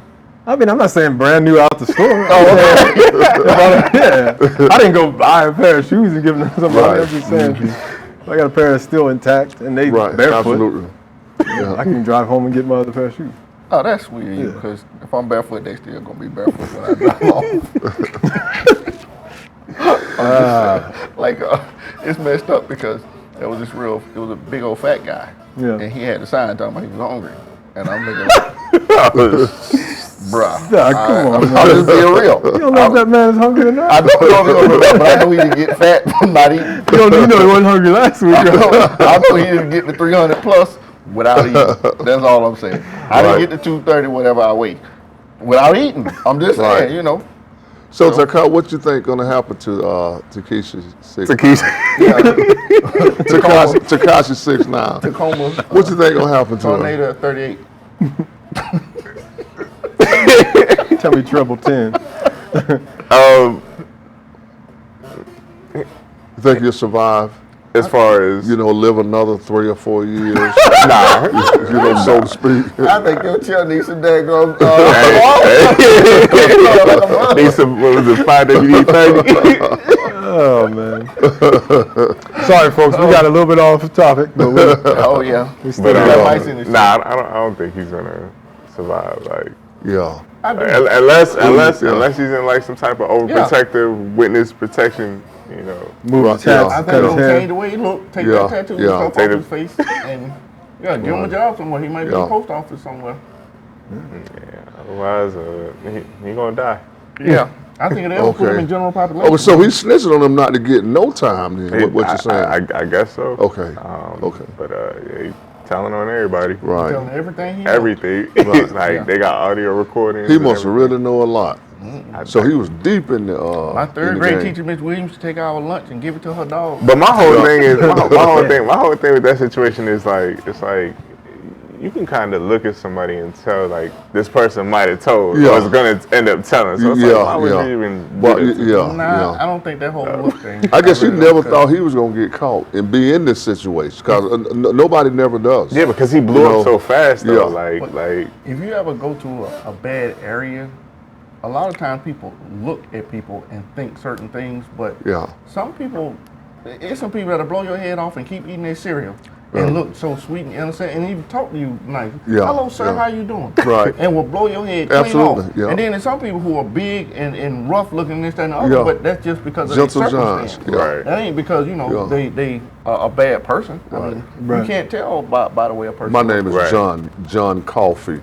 I mean, I'm not saying brand new out the store. Oh, Yeah. I didn't go buy a pair of shoes and give them to somebody. Right. I'm just saying, if I got a pair that's still intact and they Right. barefoot, Absolutely. I can drive home and get my other pair of shoes. Oh, that's sweet of you, because if I'm barefoot, they still gonna be barefoot when I drive home. It's messed up because There was this it was a big old fat guy. Yeah. And he had the sign talking about he was hungry. And I'm thinking, like, bruh. Come on, I'm just being real. You don't know if that man is hungry or not. I don't know, but I know he didn't get fat from not eating. You know he wasn't hungry last week. I know he didn't get the 300 plus without eating. That's all I'm saying. I didn't get the 230 whatever I weigh without eating. I'm just saying, you know. So, Takar, what you think gonna happen to Tekashi 6? Tekashi 6ix9ine. Tacoma. What you think gonna happen to him? Tornado 38. Tell me Trouble 10. You think you'll survive? As far as live another 3 or 4 years. nah, so to speak. I think your chill needs some daggone. Need some, what was it, 5WD-30? Oh man. Sorry, folks. We got a little bit off the topic, but we still got mice in the I don't think he's gonna survive. Like, yeah. Unless he's in like some type of overprotective witness protection. Move his tats, I think it'll change the way he look. Take that tattoo and stuff off his face, and give him a job somewhere. He might be in the post office somewhere. Yeah. Otherwise, he gonna die. Yeah. I think it'll put him in general population. Oh, so he's snitching on him not to get no time. Then what you're saying? I guess so. Okay. Okay. But he's telling on everybody. Right. Telling everything. Everything. Right. They got audio recordings. He must really know a lot. So he was deep in the. My third grade teacher, Miss Williams, to take our lunch and give it to her dog. But my whole thing is my whole thing with that situation is like it's like you can kind of look at somebody and tell like this person might have told or is gonna end up telling. So it's like, why would you even? I don't think that whole look thing. I guess he never thought he was gonna get caught and be in this situation because nobody never does. Yeah, because he blew up so fast though. Like if you ever go to a bad area, a lot of times people look at people and think certain things, but some people, it's some people that'll blow your head off and keep eating their cereal and look so sweet and innocent and even talk to you nice. Hello, sir, how you doing? Right. And will blow your head clean off. And then there's some people who are big and rough looking this, that, and the other, but that's just because of their circumstance. Right. That ain't because, they are a bad person. I mean, you can't tell by the way a person My name is John Coffee.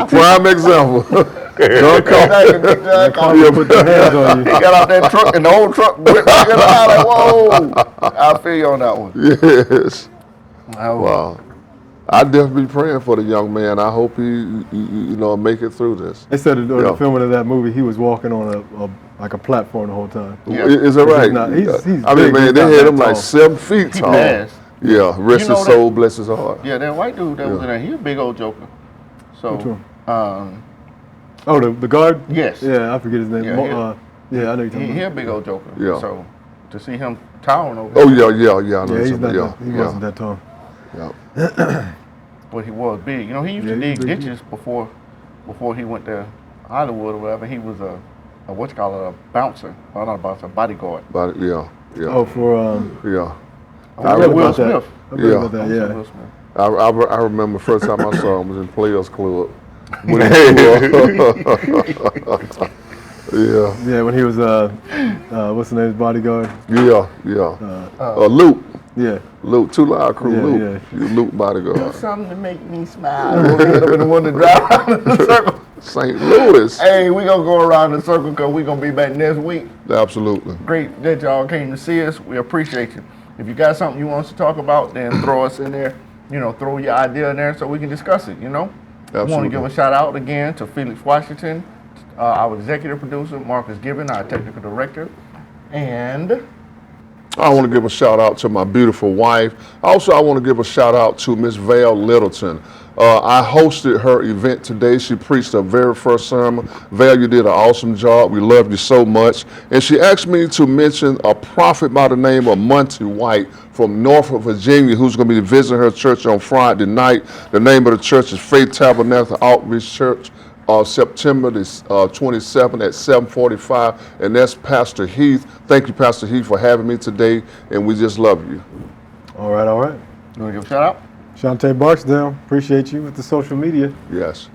Prime example. John Coffee. Put their hands on you. He got out that truck and the old truck went like, whoa. I feel you on that one. Yes. Wow. I definitely be praying for the young man. I hope he make it through this. They said during the filming of that movie, he was walking on a platform the whole time. Yeah. Is that right? He's I mean, man, they had him like 7 feet tall. Has. Yeah, rest his soul, bless his heart. Yeah, that white dude that was in there, he's a big old joker. So, which one? The guard? Yes. Yeah, I forget his name. Yeah, I know you're talking about. He's a big old joker. Yeah. So, to see him towering over I know he wasn't that tall. Yeah. But he was big. He used to dig ditches before he went to Hollywood or whatever. He was a bouncer. Well, not a bouncer, a bodyguard. Yeah. Oh, for I read Will Smith. I read about that, yeah. Will Smith. I remember the first time I saw him was in Players Club. When Yeah, when he was what's the name? His bodyguard. Luke. Yeah. Luke, 2 Live Crew. Luke. Yeah. Luke bodyguard. Do something to make me smile. We'll get up in the one to drive around in the circle. St. Louis. Hey, we gonna go around the circle because we gonna be back next week. Absolutely. Great that y'all came to see us. We appreciate you. If you got something you want us to talk about, then throw us in there. Throw your idea in there so we can discuss it. Absolutely. I want to give a shout out again to Felix Washington, our executive producer, Marcus Gibbon, our technical director, and I want to give a shout out to my beautiful wife. Also, I want to give a shout out to Miss Val Littleton. I hosted her event today. She preached her very first sermon. Val, you did an awesome job. We love you so much. And she asked me to mention a prophet by the name of Monty White from Norfolk, Virginia, who's going to be visiting her church on Friday night. The name of the church is Faith Tabernacle Outreach Church. September the 27th at 7:45, and that's Pastor Heath. Thank you, Pastor Heath, for having me today, and we just love you. All right. You want to give a shout out? Shantae Barksdale, appreciate you with the social media. Yes.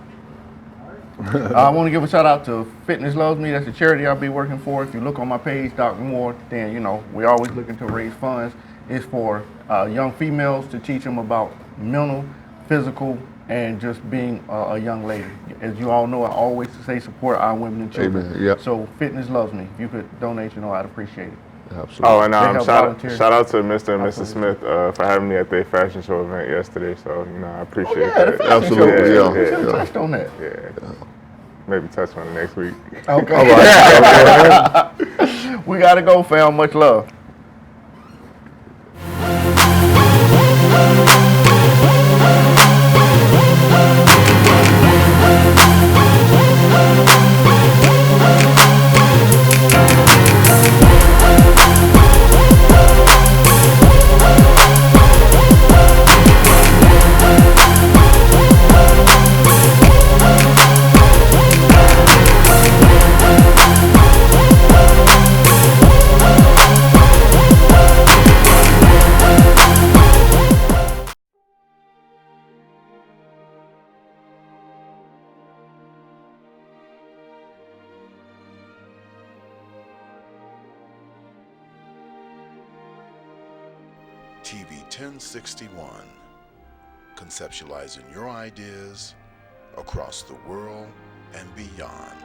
I want to give a shout out to Fitness Loves Me. That's the charity I'll be working for. If you look on my page, Dr. Moore, then we're always looking to raise funds. It's for young females to teach them about mental, physical, and just being a young lady. As you all know, I always say support our women and children. Amen. Yep. So Fitness Loves Me. If you could donate, I'd appreciate it. Absolutely. Oh, and shout out to Mr. and Mrs. Smith for having me at their fashion show event yesterday. So I appreciate that. Absolutely. We should have touched on that. Yeah. Maybe touch on it next week. Okay. All right. We gotta go, fam. Much love. TV 1061, conceptualizing your ideas across the world and beyond.